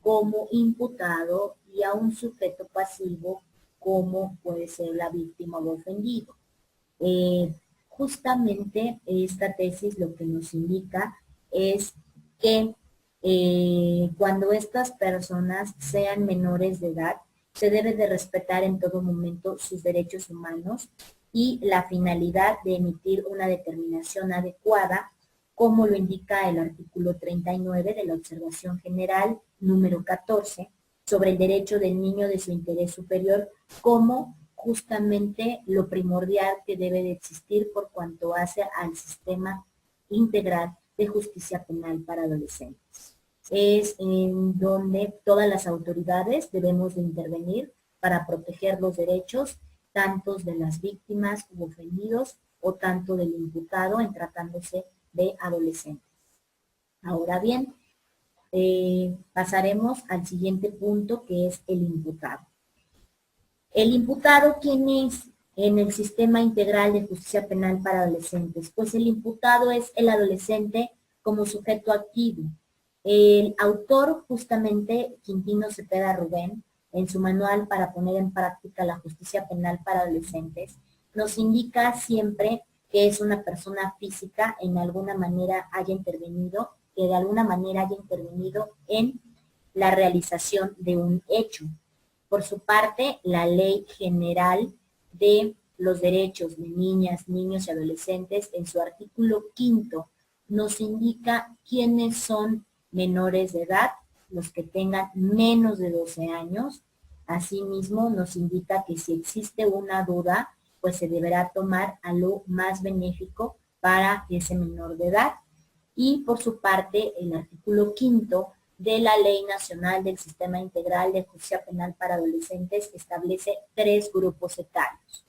como imputado y a un sujeto pasivo como puede ser la víctima o ofendido. Justamente esta tesis lo que nos indica es que cuando estas personas sean menores de edad, se debe de respetar en todo momento sus derechos humanos y la finalidad de emitir una determinación adecuada, como lo indica el artículo 39 de la Observación General número 14, sobre el derecho del niño de su interés superior, como justamente lo primordial que debe de existir por cuanto hace al sistema integral de justicia penal para adolescentes. Es en donde todas las autoridades debemos de intervenir para proteger los derechos tanto de las víctimas u ofendidos o tanto del imputado en tratándose de adolescentes. Ahora bien, pasaremos al siguiente punto, que es el imputado. ¿El imputado quién es en el sistema integral de justicia penal para adolescentes? Pues el imputado es el adolescente como sujeto activo. El autor, justamente, Quintino Cepeda Rubén, en su manual para poner en práctica la justicia penal para adolescentes, nos indica siempre que es una persona física en alguna manera haya intervenido, que de alguna manera haya intervenido en la realización de un hecho. Por su parte, la Ley General de los Derechos de Niñas, Niños y Adolescentes, en su artículo 5, nos indica quiénes son menores de edad, los que tengan menos de 12 años. Asimismo, nos indica que si existe una duda, pues se deberá tomar a lo más benéfico para ese menor de edad. Y por su parte, el artículo 5 de la Ley Nacional del Sistema Integral de Justicia Penal para Adolescentes establece 3 grupos etarios.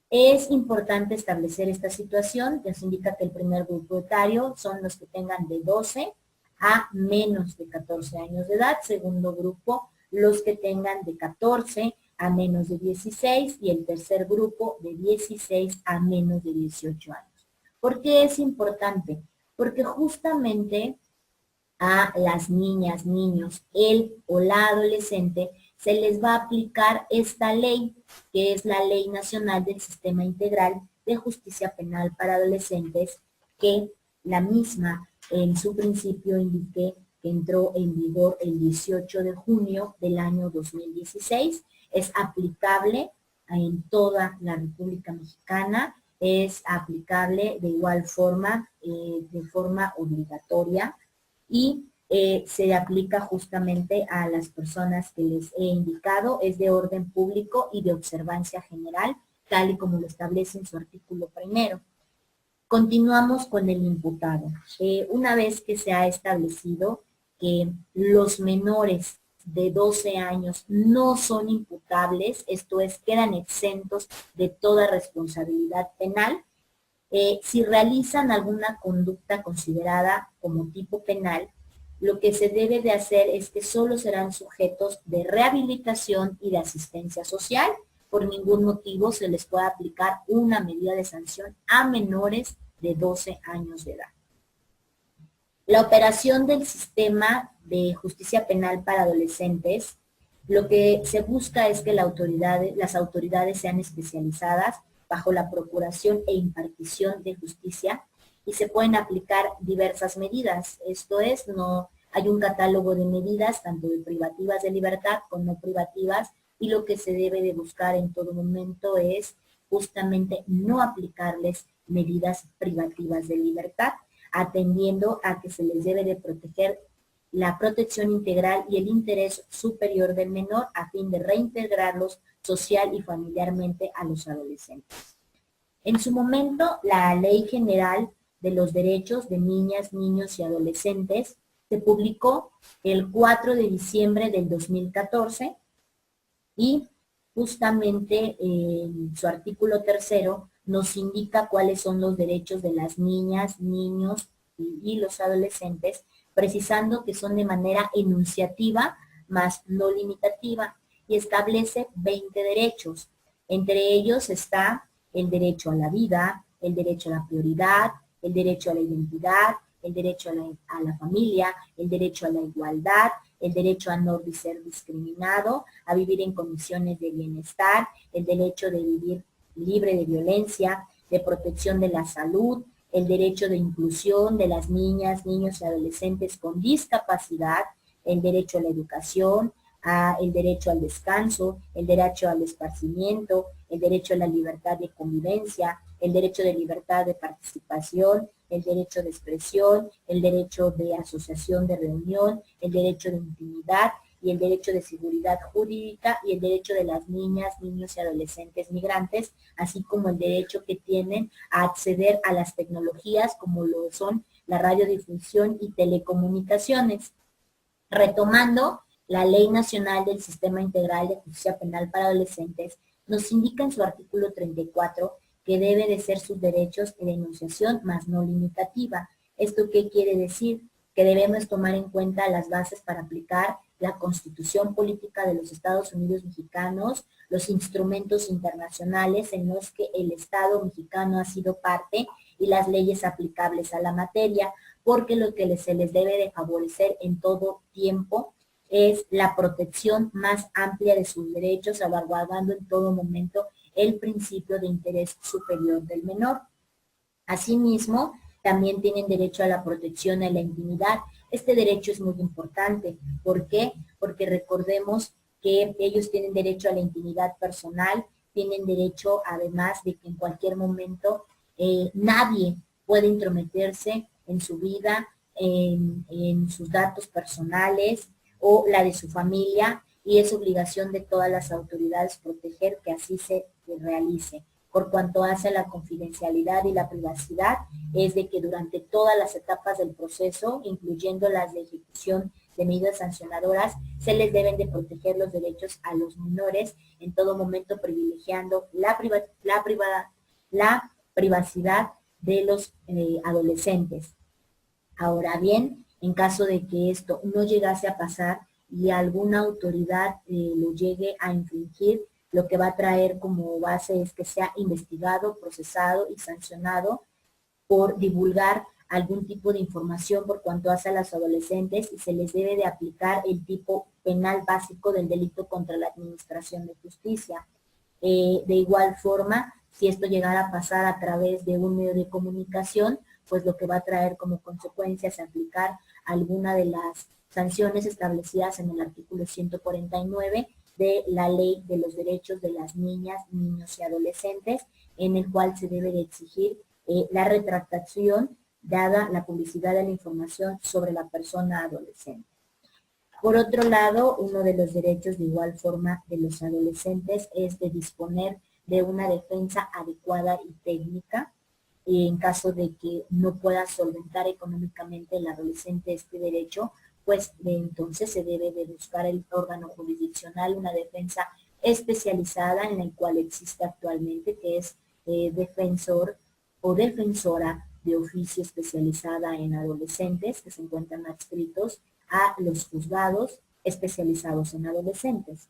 Es importante establecer esta situación, que nos indica que el primer grupo etario son los que tengan de 12 a menos de 14 años de edad, segundo grupo, los que tengan de 14 a menos de 16 y el tercer grupo de 16 a menos de 18 años. ¿Por qué es importante? Porque justamente a las niñas, niños, el o la adolescente, se les va a aplicar esta ley, que es la Ley Nacional del Sistema Integral de Justicia Penal para Adolescentes, que la misma en su principio indiqué que entró en vigor el 18 de junio del año 2016, es aplicable en toda la República Mexicana, es aplicable de igual forma, de forma obligatoria, y se aplica justamente a las personas que les he indicado, es de orden público y de observancia general, tal y como lo establece en su artículo primero. Continuamos con el imputado. Una vez que se ha establecido que los menores de 12 años no son imputables, esto es, quedan exentos de toda responsabilidad penal. Si realizan alguna conducta considerada como tipo penal, lo que se debe de hacer es que solo serán sujetos de rehabilitación y de asistencia social. Por ningún motivo se les puede aplicar una medida de sanción a menores de 12 años de edad. La operación del sistema de justicia penal para adolescentes, lo que se busca es que las autoridades sean especializadas bajo la procuración e impartición de justicia y se pueden aplicar diversas medidas. Esto es, no hay un catálogo de medidas, tanto de privativas de libertad como no privativas, y lo que se debe de buscar en todo momento es justamente no aplicarles medidas privativas de libertad, atendiendo a que se les debe de proteger la protección integral y el interés superior del menor a fin de reintegrarlos social y familiarmente a los adolescentes. En su momento, la Ley General de los Derechos de Niñas, Niños y Adolescentes se publicó el 4 de diciembre del 2014 y justamente en su artículo 3º nos indica cuáles son los derechos de las niñas, niños y los adolescentes, precisando que son de manera enunciativa, más no limitativa, y establece 20 derechos. Entre ellos está el derecho a la vida, el derecho a la prioridad, el derecho a la identidad, el derecho a la familia, el derecho a la igualdad, el derecho a no ser discriminado, a vivir en condiciones de bienestar, el derecho de vivir libre de violencia, de protección de la salud, el derecho de inclusión de las niñas, niños y adolescentes con discapacidad, el derecho a la educación, el derecho al descanso, el derecho al esparcimiento, el derecho a la libertad de convivencia, el derecho de libertad de participación, el derecho de expresión, el derecho de asociación de reunión, el derecho de intimidad y el derecho de seguridad jurídica y el derecho de las niñas, niños y adolescentes migrantes, así como el derecho que tienen a acceder a las tecnologías como lo son la radiodifusión y telecomunicaciones. Retomando, la Ley Nacional del Sistema Integral de Justicia Penal para Adolescentes nos indica en su artículo 34 que debe de ser sus derechos de enunciación más no limitativa. ¿Esto qué quiere decir? Que debemos tomar en cuenta las bases para aplicar la Constitución Política de los Estados Unidos Mexicanos, los instrumentos internacionales en los que el Estado mexicano ha sido parte y las leyes aplicables a la materia, porque lo que se les debe de favorecer en todo tiempo es la protección más amplia de sus derechos, salvaguardando en todo momento el principio de interés superior del menor. Asimismo, también tienen derecho a la protección a la intimidad. Este derecho es muy importante. ¿Por qué? Porque recordemos que ellos tienen derecho a la intimidad personal, tienen derecho además de que en cualquier momento nadie puede intrometerse en su vida, en sus datos personales o la de su familia, y es obligación de todas las autoridades proteger que así se realice. Por cuanto hace a la confidencialidad y la privacidad, es de que durante todas las etapas del proceso, incluyendo las de ejecución de medidas sancionadoras, se les deben de proteger los derechos a los menores, en todo momento privilegiando la privacidad de los adolescentes. Ahora bien, en caso de que esto no llegase a pasar y alguna autoridad lo llegue a infringir, lo que va a traer como base es que sea investigado, procesado y sancionado por divulgar algún tipo de información por cuanto hace a los adolescentes, y se les debe de aplicar el tipo penal básico del delito contra la administración de justicia. De igual forma, si esto llegara a pasar a través de un medio de comunicación, pues lo que va a traer como consecuencia es aplicar alguna de las sanciones establecidas en el artículo 149 de la Ley de los Derechos de las Niñas, Niños y Adolescentes, en el cual se debe de exigir la retractación dada la publicidad de la información sobre la persona adolescente. Por otro lado, uno de los derechos de igual forma de los adolescentes es de disponer de una defensa adecuada y técnica. En caso de que no pueda solventar económicamente el adolescente este derecho, pues entonces se debe de buscar el órgano jurisdiccional una defensa especializada en la cual existe actualmente, que es defensor o defensora de oficio especializada en adolescentes que se encuentran adscritos a los juzgados especializados en adolescentes.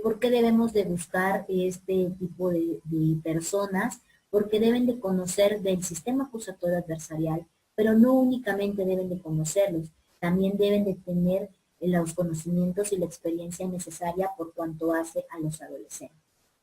¿Por qué debemos de buscar este tipo de personas? Porque deben de conocer del sistema acusatorio adversarial, pero no únicamente deben de conocerlos, también deben de tener los conocimientos y la experiencia necesaria por cuanto hace a los adolescentes.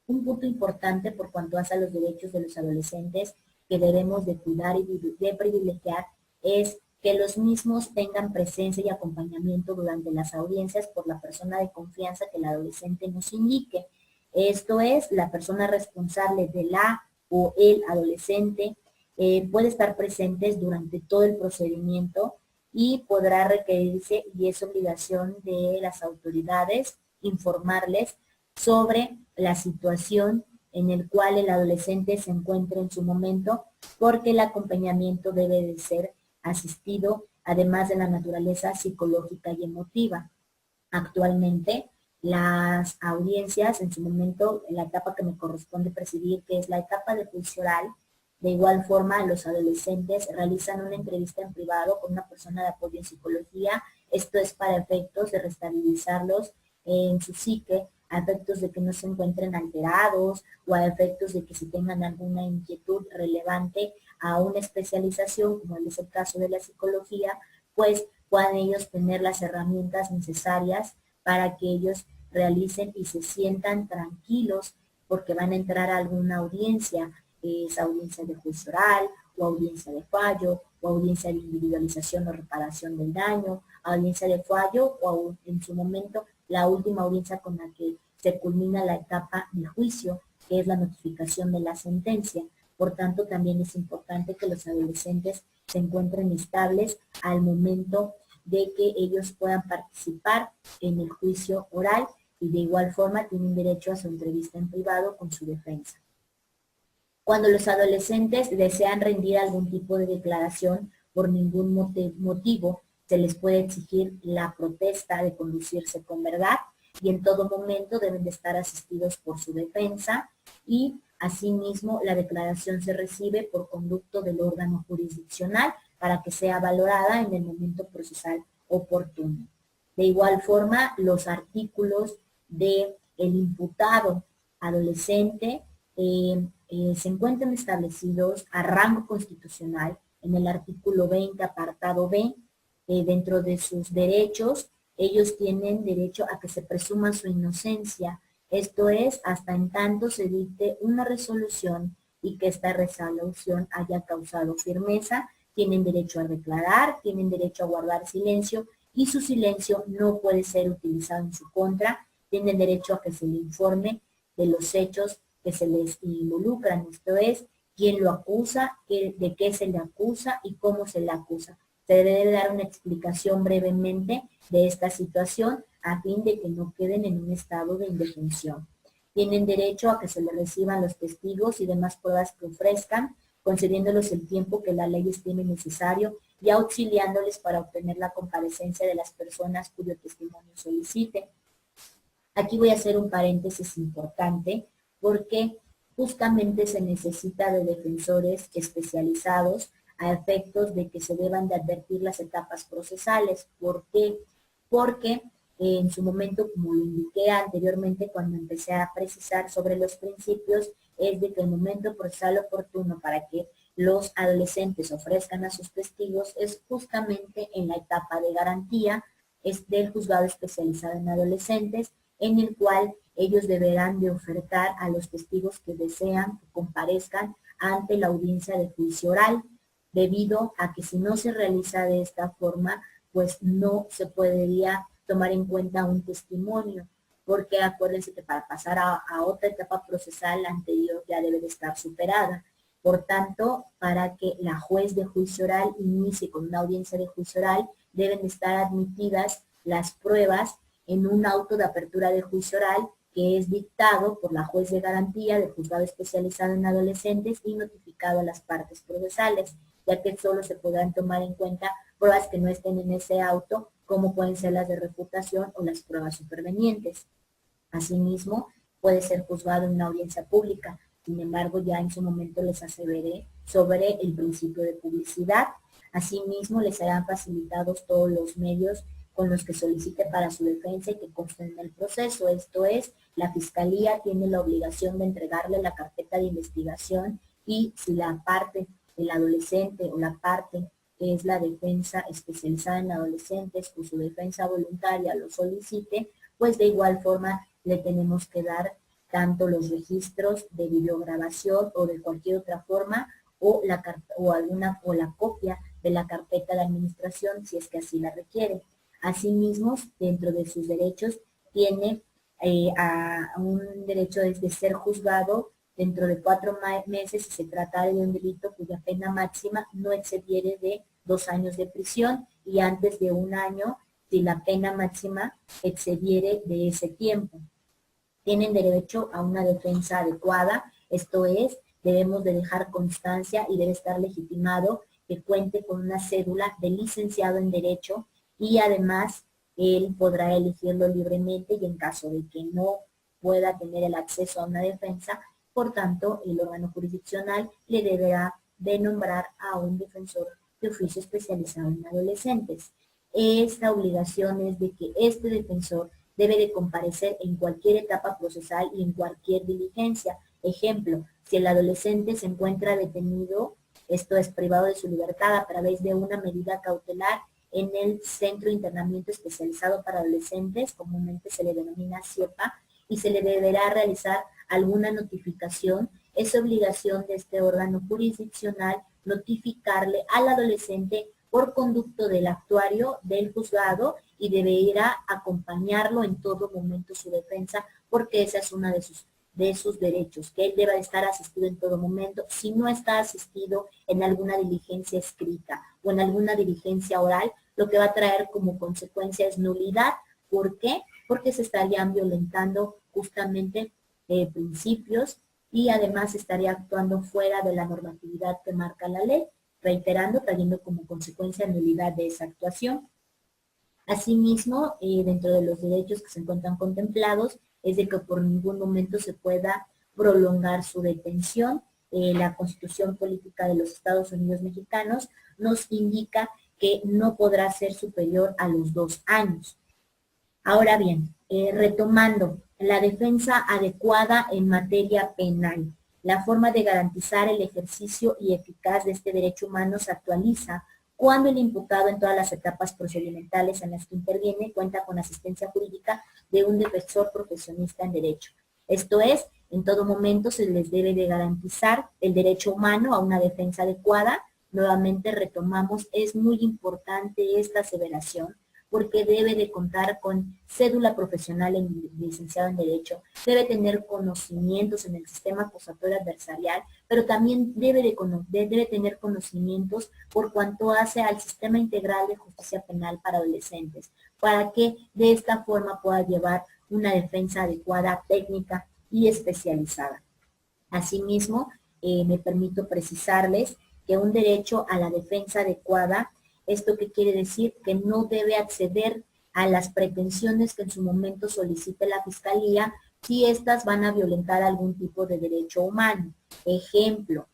Un punto importante por cuanto hace a los derechos de los adolescentes que debemos de cuidar y de privilegiar es que los mismos tengan presencia y acompañamiento durante las audiencias por la persona de confianza que el adolescente nos indique. Esto es, la persona responsable de la o el adolescente puede estar presentes durante todo el procedimiento y podrá requerirse, y es obligación de las autoridades, informarles sobre la situación en el cual el adolescente se encuentra en su momento, porque el acompañamiento debe de ser asistido, además de la naturaleza psicológica y emotiva. Actualmente, las audiencias, en su momento, en la etapa que me corresponde presidir, que es la etapa de juicio oral, de igual forma, los adolescentes realizan una entrevista en privado con una persona de apoyo en psicología. Esto es para efectos de restabilizarlos en su psique, a efectos de que no se encuentren alterados o a efectos de que si tengan alguna inquietud relevante a una especialización, como es el caso de la psicología, pues puedan ellos tener las herramientas necesarias para que ellos realicen y se sientan tranquilos porque van a entrar a alguna audiencia, es audiencia de juicio oral, o audiencia de fallo, o audiencia de individualización o reparación del daño, audiencia de fallo, o en su momento la última audiencia con la que se culmina la etapa de juicio, que es la notificación de la sentencia. Por tanto, también es importante que los adolescentes se encuentren estables al momento de que ellos puedan participar en el juicio oral y de igual forma tienen derecho a su entrevista en privado con su defensa. Cuando los adolescentes desean rendir algún tipo de declaración por ningún motivo, se les puede exigir la protesta de conducirse con verdad y en todo momento deben de estar asistidos por su defensa y asimismo la declaración se recibe por conducto del órgano jurisdiccional para que sea valorada en el momento procesal oportuno. De igual forma, los artículos del imputado adolescente se encuentran establecidos a rango constitucional en el artículo 20, apartado B, dentro de sus derechos, ellos tienen derecho a que se presuma su inocencia, esto es, hasta en tanto se dicte una resolución y que esta resolución haya causado firmeza, tienen derecho a declarar, tienen derecho a guardar silencio y su silencio no puede ser utilizado en su contra, tienen derecho a que se le informe de los hechos que se les involucran, esto es, quién lo acusa, de qué se le acusa y cómo se le acusa. Se debe dar una explicación brevemente de esta situación a fin de que no queden en un estado de indefensión. Tienen derecho a que se les reciban los testigos y demás pruebas que ofrezcan, concediéndoles el tiempo que la ley estime necesario y auxiliándoles para obtener la comparecencia de las personas cuyo testimonio solicite. Aquí voy a hacer un paréntesis importante porque justamente se necesita de defensores especializados a efectos de que se deban de advertir las etapas procesales. ¿Por qué? Porque en su momento, como lo indiqué anteriormente cuando empecé a precisar sobre los principios, es de que el momento procesal oportuno para que los adolescentes ofrezcan a sus testigos es justamente en la etapa de garantía, es del juzgado especializado en adolescentes, en el cual ellos deberán de ofertar a los testigos que desean que comparezcan ante la audiencia de juicio oral, debido a que si no se realiza de esta forma, pues no se podría tomar en cuenta un testimonio, porque acuérdense que para pasar a otra etapa procesal, la anterior ya debe de estar superada. Por tanto, para que la juez de juicio oral inicie con una audiencia de juicio oral, deben de estar admitidas las pruebas en un auto de apertura de juicio oral que es dictado por la juez de garantía del juzgado especializado en adolescentes y notificado a las partes procesales, ya que solo se podrán tomar en cuenta pruebas que no estén en ese auto, como pueden ser las de refutación o las pruebas supervenientes. Asimismo, puede ser juzgado en una audiencia pública. Sin embargo, ya en su momento les aseveré sobre el principio de publicidad. Asimismo, les serán facilitados todos los medios con los que solicite para su defensa y que consten en el proceso. Esto es, la Fiscalía tiene la obligación de entregarle la carpeta de investigación y si la parte del adolescente o la parte que es la defensa especializada en adolescentes o su defensa voluntaria lo solicite, pues de igual forma le tenemos que dar tanto los registros de videograbación o de cualquier otra forma o la copia de la carpeta de administración si es que así la requiere. Asimismo, dentro de sus derechos tiene un derecho de ser juzgado dentro de 4 meses si se trata de un delito cuya pena máxima no excediere de 2 años de prisión y antes de 1 año si la pena máxima excediere de ese tiempo. Tienen derecho a una defensa adecuada, esto es, debemos de dejar constancia y debe estar legitimado que cuente con una cédula de licenciado en Derecho y además él podrá elegirlo libremente y en caso de que no pueda tener el acceso a una defensa, por tanto, el órgano jurisdiccional le deberá de nombrar a un defensor de oficio especializado en adolescentes. Esta obligación es de que este defensor debe de comparecer en cualquier etapa procesal y en cualquier diligencia. Ejemplo, si el adolescente se encuentra detenido, esto es privado de su libertad a través de una medida cautelar en el Centro de Internamiento Especializado para Adolescentes, comúnmente se le denomina CIEPA, y se le deberá realizar alguna notificación, es obligación de este órgano jurisdiccional notificarle al adolescente por conducto del actuario del juzgado y deberá acompañarlo en todo momento su defensa, porque esa es una de sus derechos, que él deba estar asistido en todo momento. Si no está asistido en alguna diligencia escrita o en alguna diligencia oral, lo que va a traer como consecuencia es nulidad. ¿Por qué? Porque se estarían violentando justamente principios y además estaría actuando fuera de la normatividad que marca la ley, reiterando, trayendo como consecuencia nulidad de esa actuación. Asimismo, dentro de los derechos que se encuentran contemplados, es de que por ningún momento se pueda prolongar su detención. La Constitución Política de los Estados Unidos Mexicanos nos indica que no podrá ser superior a los 2 años. Ahora bien, retomando, la defensa adecuada en materia penal. La forma de garantizar el ejercicio y eficaz de este derecho humano se actualiza cuando el imputado en todas las etapas procedimentales en las que interviene cuenta con asistencia jurídica de un defensor profesionista en derecho. Esto es, en todo momento se les debe de garantizar el derecho humano a una defensa adecuada. Nuevamente retomamos, es muy importante esta aseveración porque debe de contar con cédula profesional licenciado en Derecho, debe tener conocimientos en el sistema acusatorio adversarial, pero también debe tener conocimientos por cuanto hace al sistema integral de justicia penal para adolescentes, para que de esta forma pueda llevar una defensa adecuada, técnica y especializada. Asimismo, me permito precisarles que un derecho a la defensa adecuada, ¿esto qué quiere decir? Que no debe acceder a las pretensiones que en su momento solicite la Fiscalía si éstas van a violentar algún tipo de derecho humano. Ejemplo,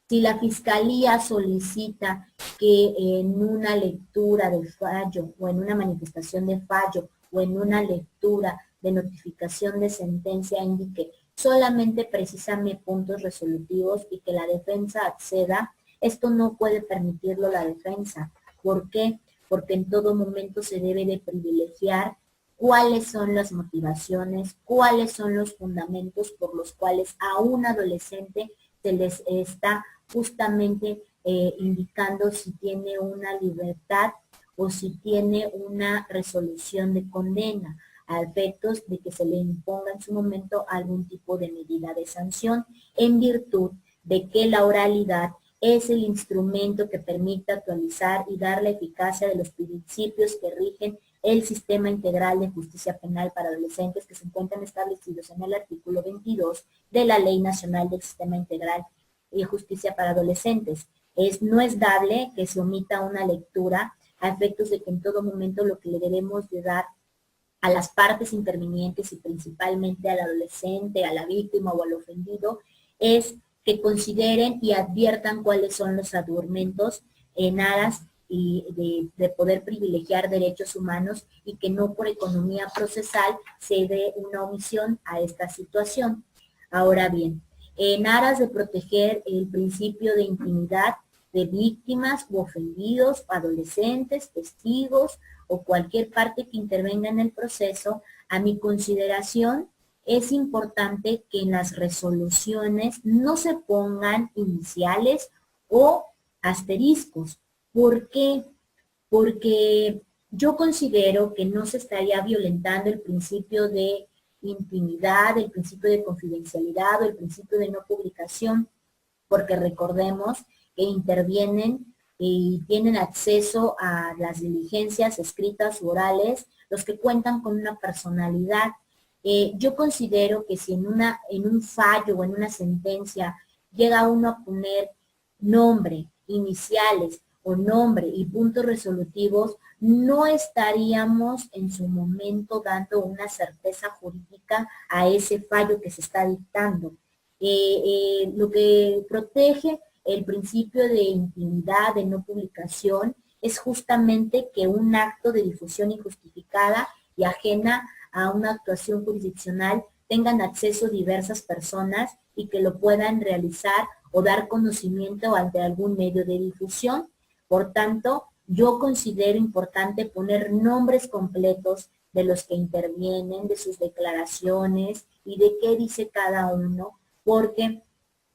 si la Fiscalía solicita que en una lectura de fallo o en una manifestación de fallo o en una lectura de notificación de sentencia indique solamente precisame puntos resolutivos y que la defensa acceda, esto no puede permitirlo la defensa. ¿Por qué? Porque en todo momento se debe de privilegiar cuáles son las motivaciones, cuáles son los fundamentos por los cuales a un adolescente se les está justamente indicando si tiene una libertad o si tiene una resolución de condena a efectos de que se le imponga en su momento algún tipo de medida de sanción en virtud de que la oralidad es el instrumento que permite actualizar y dar la eficacia de los principios que rigen el sistema integral de justicia penal para adolescentes que se encuentran establecidos en el artículo 22 de la Ley Nacional del Sistema Integral de Justicia para Adolescentes. No es dable que se omita una lectura a efectos de que en todo momento lo que le debemos de dar a las partes intervinientes y principalmente al adolescente, a la víctima o al ofendido, es que consideren y adviertan cuáles son los argumentos en aras y de poder privilegiar derechos humanos y que no por economía procesal se dé una omisión a esta situación. Ahora bien, en aras de proteger el principio de intimidad de víctimas u ofendidos, adolescentes, testigos o cualquier parte que intervenga en el proceso, a mi consideración es importante que en las resoluciones no se pongan iniciales o asteriscos. ¿Por qué? Porque yo considero que no se estaría violentando el principio de intimidad, el principio de confidencialidad o el principio de no publicación, porque recordemos que intervienen y tienen acceso a las diligencias escritas u orales, los que cuentan con una personalidad. Yo considero que si en un fallo o en una sentencia llega uno a poner nombre, iniciales o nombre y puntos resolutivos, no estaríamos en su momento dando una certeza jurídica a ese fallo que se está dictando. Lo que protege el principio de intimidad, de no publicación, es justamente que un acto de difusión injustificada y ajena a una actuación jurisdiccional tengan acceso diversas personas y que lo puedan realizar o dar conocimiento ante algún medio de difusión. Por tanto, yo considero importante poner nombres completos de los que intervienen, de sus declaraciones y de qué dice cada uno, porque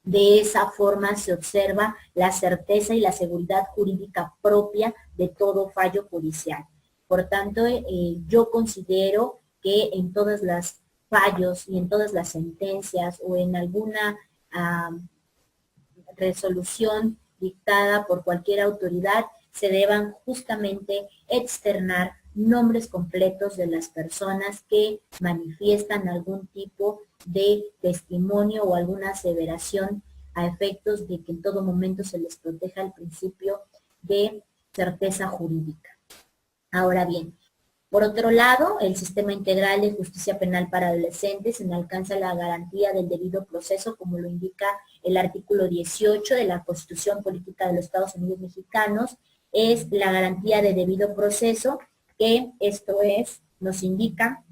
de esa forma se observa la certeza y la seguridad jurídica propia de todo fallo judicial. Por tanto, yo considero que en todas las fallos y en todas las sentencias o en alguna resolución dictada por cualquier autoridad se deban justamente externar nombres completos de las personas que manifiestan algún tipo de testimonio o alguna aseveración a efectos de que en todo momento se les proteja el principio de certeza jurídica. Ahora bien, por otro lado, el sistema integral de justicia penal para adolescentes alcanza la garantía del debido proceso, como lo indica el artículo 18 de la Constitución Política de los Estados Unidos Mexicanos, es la garantía de debido proceso, que esto es, nos indica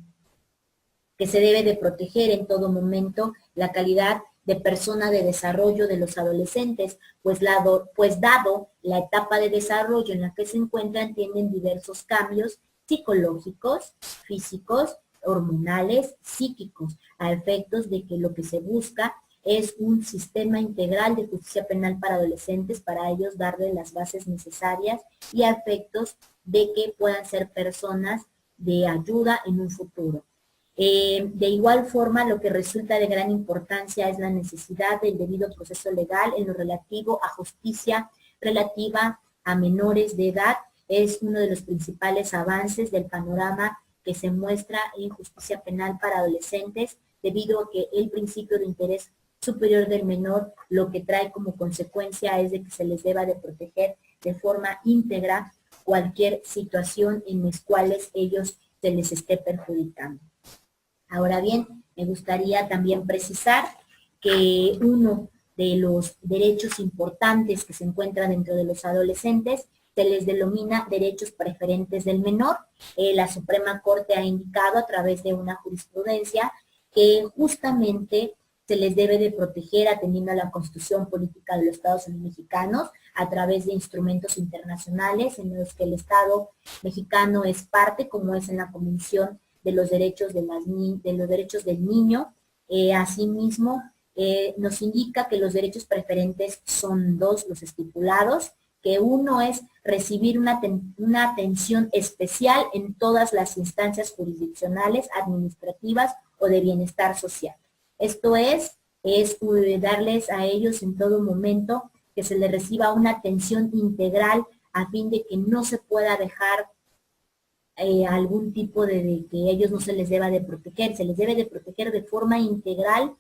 que se debe de proteger en todo momento la calidad de persona de desarrollo de los adolescentes, pues dado la etapa de desarrollo en la que se encuentran, tienen diversos cambios psicológicos, físicos, hormonales, psíquicos, a efectos de que lo que se busca es un sistema integral de justicia penal para adolescentes, para ellos darle las bases necesarias y a efectos de que puedan ser personas de ayuda en un futuro. De igual forma, lo que resulta de gran importancia es la necesidad del debido proceso legal en lo relativo a justicia relativa a menores de edad. Es uno de los principales avances del panorama que se muestra en justicia penal para adolescentes, debido a que el principio de interés superior del menor lo que trae como consecuencia es de que se les deba de proteger de forma íntegra cualquier situación en las cuales ellos se les esté perjudicando. Ahora bien, me gustaría también precisar que uno de los derechos importantes que se encuentran dentro de los adolescentes se les denomina derechos preferentes del menor. La Suprema Corte ha indicado a través de una jurisprudencia que justamente se les debe de proteger atendiendo a la Constitución Política de los Estados Unidos Mexicanos a través de instrumentos internacionales en los que el Estado mexicano es parte, como es en la Convención de los Derechos, del Niño. Asimismo, nos indica que los derechos preferentes son dos los estipulados, que uno es recibir una atención especial en todas las instancias jurisdiccionales, administrativas o de bienestar social. Esto es darles a ellos en todo momento que se les reciba una atención integral a fin de que no se pueda dejar algún tipo de que ellos no se les deba de proteger, se les debe de proteger de forma integral,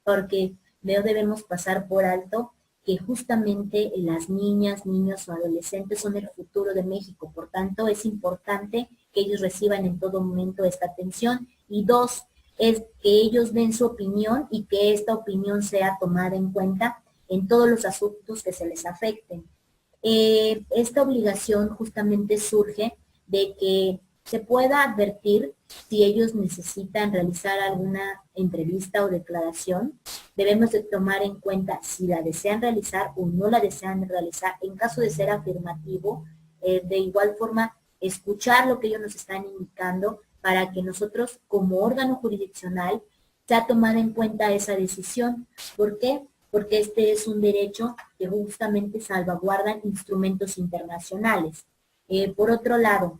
porque no debemos pasar por alto que justamente las niñas, niños o adolescentes son el futuro de México. Por tanto, es importante que ellos reciban en todo momento esta atención. Y dos, es que ellos den su opinión y que esta opinión sea tomada en cuenta en todos los asuntos que se les afecten. Esta obligación justamente surge de que se pueda advertir si ellos necesitan realizar alguna entrevista o declaración. Debemos de tomar en cuenta si la desean realizar o no la desean realizar. En caso de ser afirmativo, de igual forma, escuchar lo que ellos nos están indicando para que nosotros, como órgano jurisdiccional, sea tomada en cuenta esa decisión. ¿Por qué? Porque este es un derecho que justamente salvaguardan instrumentos internacionales. Por otro lado,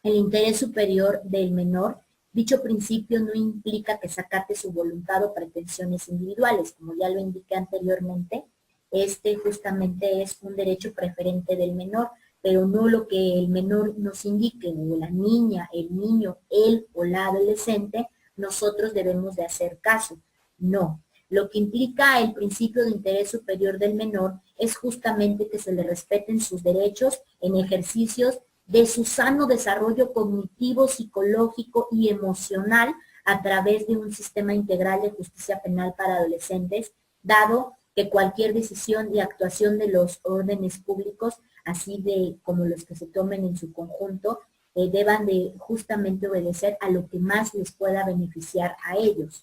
el interés superior del menor, dicho principio no implica que se acate su voluntad o pretensiones individuales, como ya lo indiqué anteriormente. Este justamente es un derecho preferente del menor, pero no lo que el menor nos indique, o la niña, el niño, él o la adolescente, nosotros debemos de hacer caso. No. Lo que implica el principio de interés superior del menor es justamente que se le respeten sus derechos en ejercicios de su sano desarrollo cognitivo, psicológico y emocional a través de un sistema integral de justicia penal para adolescentes, dado que cualquier decisión y actuación de los órdenes públicos, así de como los que se tomen en su conjunto, deban de justamente obedecer a lo que más les pueda beneficiar a ellos.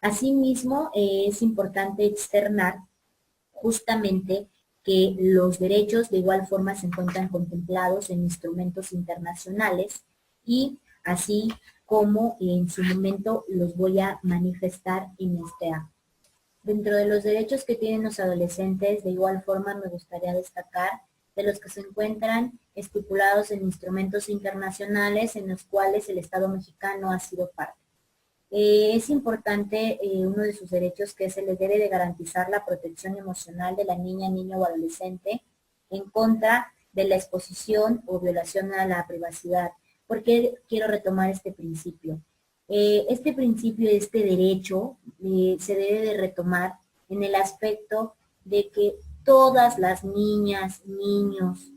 Asimismo, es importante externar justamente que los derechos de igual forma se encuentran contemplados en instrumentos internacionales y así como en su momento los voy a manifestar en este acto. Dentro de los derechos que tienen los adolescentes, de igual forma me gustaría destacar de los que se encuentran estipulados en instrumentos internacionales en los cuales el Estado mexicano ha sido parte. Es importante uno de sus derechos que se les debe de garantizar la protección emocional de la niña, niño o adolescente en contra de la exposición o violación a la privacidad. ¿Por qué quiero retomar este principio? Este principio, este derecho, se debe de retomar en el aspecto de que todas las niñas, niños,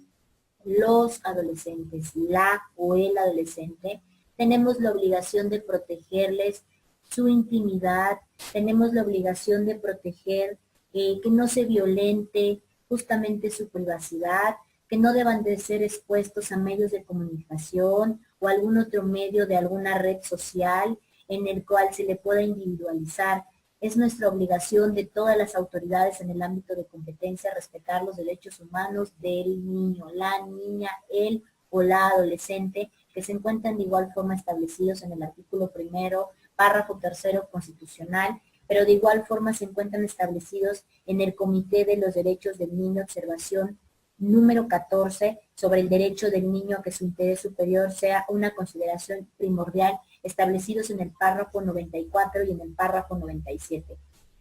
los adolescentes, la o el adolescente, tenemos la obligación de protegerles su intimidad, tenemos la obligación de proteger que no se violente justamente su privacidad, que no deban de ser expuestos a medios de comunicación o algún otro medio de alguna red social en el cual se le pueda individualizar. Es nuestra obligación de todas las autoridades en el ámbito de competencia respetar los derechos humanos del niño, la niña, el o la adolescente, que se encuentran de igual forma establecidos en el artículo 1, párrafo 3 constitucional, pero de igual forma se encuentran establecidos en el Comité de los Derechos del Niño, observación número 14, sobre el derecho del niño a que su interés superior sea una consideración primordial, establecidos en el párrafo 94 y en el párrafo 97.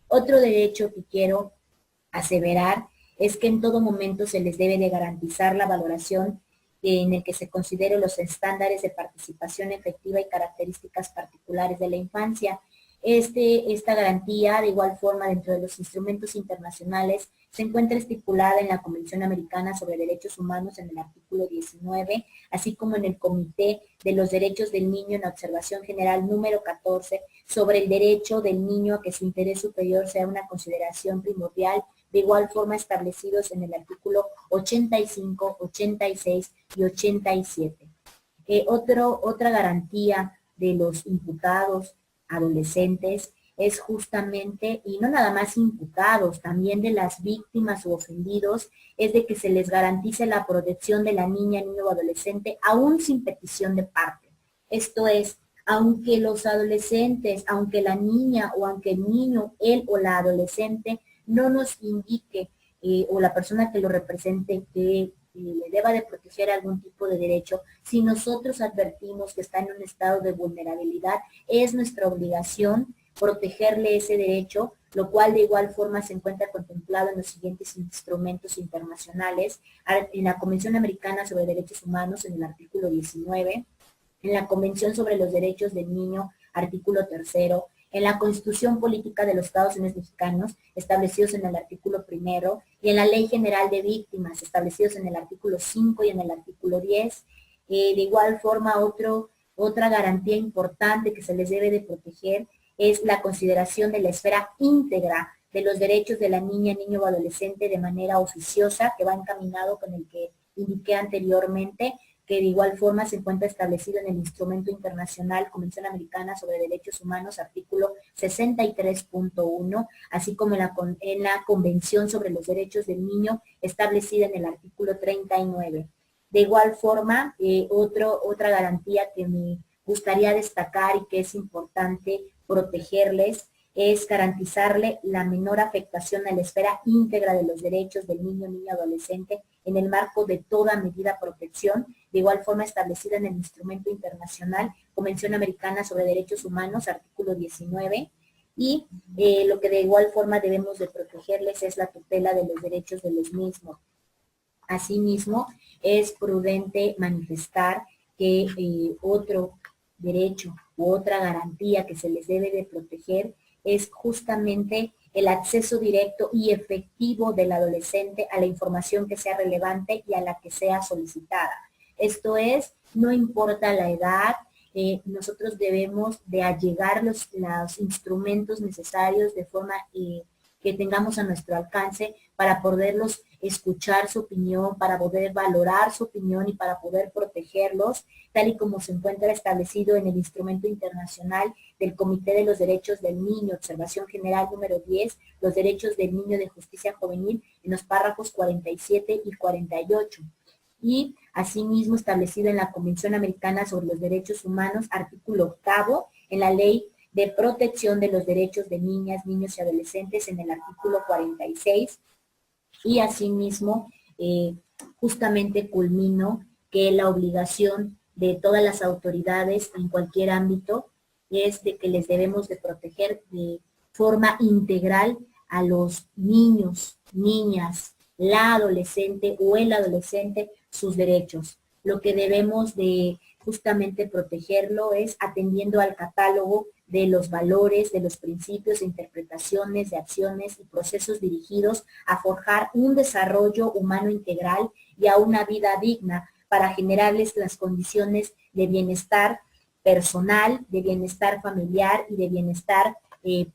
Otro derecho que quiero aseverar es que en todo momento se les debe de garantizar la valoración en el que se considere los estándares de participación efectiva y características particulares de la infancia. Esta garantía, de igual forma, dentro de los instrumentos internacionales, se encuentra estipulada en la Convención Americana sobre Derechos Humanos en el artículo 19, así como en el Comité de los Derechos del Niño en la Observación General número 14, sobre el derecho del niño a que su interés superior sea una consideración primordial, de igual forma establecidos en el artículo 85, 86 y 87. Otra garantía de los imputados adolescentes es justamente, y no nada más imputados, también de las víctimas u ofendidos, es de que se les garantice la protección de la niña, niño o adolescente, aún sin petición de parte. Esto es, aunque los adolescentes, aunque la niña o aunque el niño, él o la adolescente, no nos indique o la persona que lo represente que le deba de proteger algún tipo de derecho, si nosotros advertimos que está en un estado de vulnerabilidad, es nuestra obligación protegerle ese derecho, lo cual de igual forma se encuentra contemplado en los siguientes instrumentos internacionales, en la Convención Americana sobre Derechos Humanos, en el artículo 19, en la Convención sobre los Derechos del Niño, artículo 3, en la Constitución Política de los Estados Unidos Mexicanos, establecidos en el artículo 1, y en la Ley General de Víctimas, establecidos en el artículo 5 y en el artículo 10. De igual forma, otra garantía importante que se les debe de proteger es la consideración de la esfera íntegra de los derechos de la niña, niño o adolescente de manera oficiosa, que va encaminado con el que indiqué anteriormente, que de igual forma se encuentra establecido en el Instrumento Internacional Convención Americana sobre Derechos Humanos, artículo 63.1, así como en la Convención sobre los Derechos del Niño, establecida en el artículo 39. De igual forma, otra garantía que me gustaría destacar y que es importante protegerles es garantizarle la menor afectación a la esfera íntegra de los derechos del niño, niña, adolescente en el marco de toda medida de protección, de igual forma establecida en el Instrumento Internacional Convención Americana sobre Derechos Humanos, artículo 19, y lo que de igual forma debemos de protegerles es la tutela de los derechos de los mismos. Asimismo, es prudente manifestar que otro derecho u otra garantía que se les debe de proteger es justamente el acceso directo y efectivo del adolescente a la información que sea relevante y a la que sea solicitada. Esto es, no importa la edad, nosotros debemos de allegar los instrumentos necesarios de forma que tengamos a nuestro alcance para poderlos escuchar su opinión, para poder valorar su opinión y para poder protegerlos, tal y como se encuentra establecido en el Instrumento Internacional del Comité de los Derechos del Niño, observación general número 10, los derechos del niño de justicia juvenil, en los párrafos 47 y 48. Y asimismo establecido en la Convención Americana sobre los Derechos Humanos, artículo 8, en la Ley de Protección de los Derechos de Niñas, Niños y Adolescentes en el artículo 46, y asimismo justamente culmino que la obligación de todas las autoridades en cualquier ámbito es de que les debemos de proteger de forma integral a los niños, niñas, la adolescente o el adolescente sus derechos. Lo que debemos de justamente protegerlo es atendiendo al catálogo de los valores, de los principios, de interpretaciones, de acciones y procesos dirigidos a forjar un desarrollo humano integral y a una vida digna para generarles las condiciones de bienestar personal, de bienestar familiar y de bienestar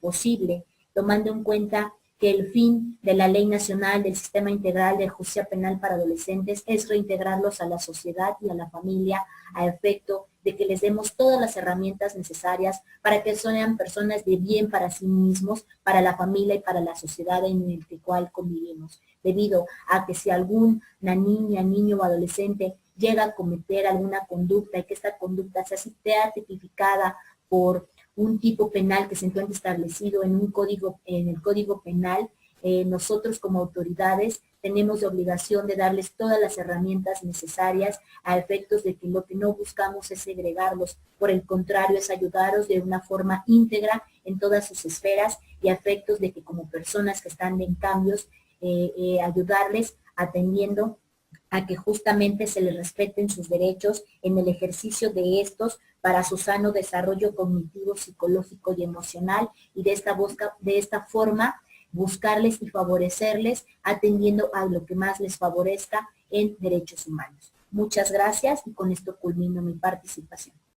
posible, tomando en cuenta que el fin de la Ley Nacional del Sistema Integral de Justicia Penal para Adolescentes es reintegrarlos a la sociedad y a la familia a efecto de que les demos todas las herramientas necesarias para que sean personas de bien para sí mismos, para la familia y para la sociedad en la cual convivimos. Debido a que si alguna niña, niño o adolescente llega a cometer alguna conducta y que esta conducta sea tipificada por un tipo penal que se encuentra establecido en el Código Penal, nosotros como autoridades tenemos la obligación de darles todas las herramientas necesarias a efectos de que lo que no buscamos es segregarlos, por el contrario es ayudarlos de una forma íntegra en todas sus esferas y a efectos de que como personas que están en cambios, ayudarles atendiendo a que justamente se les respeten sus derechos en el ejercicio de estos para su sano desarrollo cognitivo, psicológico y emocional, y de esta forma buscarles y favorecerles atendiendo a lo que más les favorezca en derechos humanos. Muchas gracias y con esto culmino mi participación.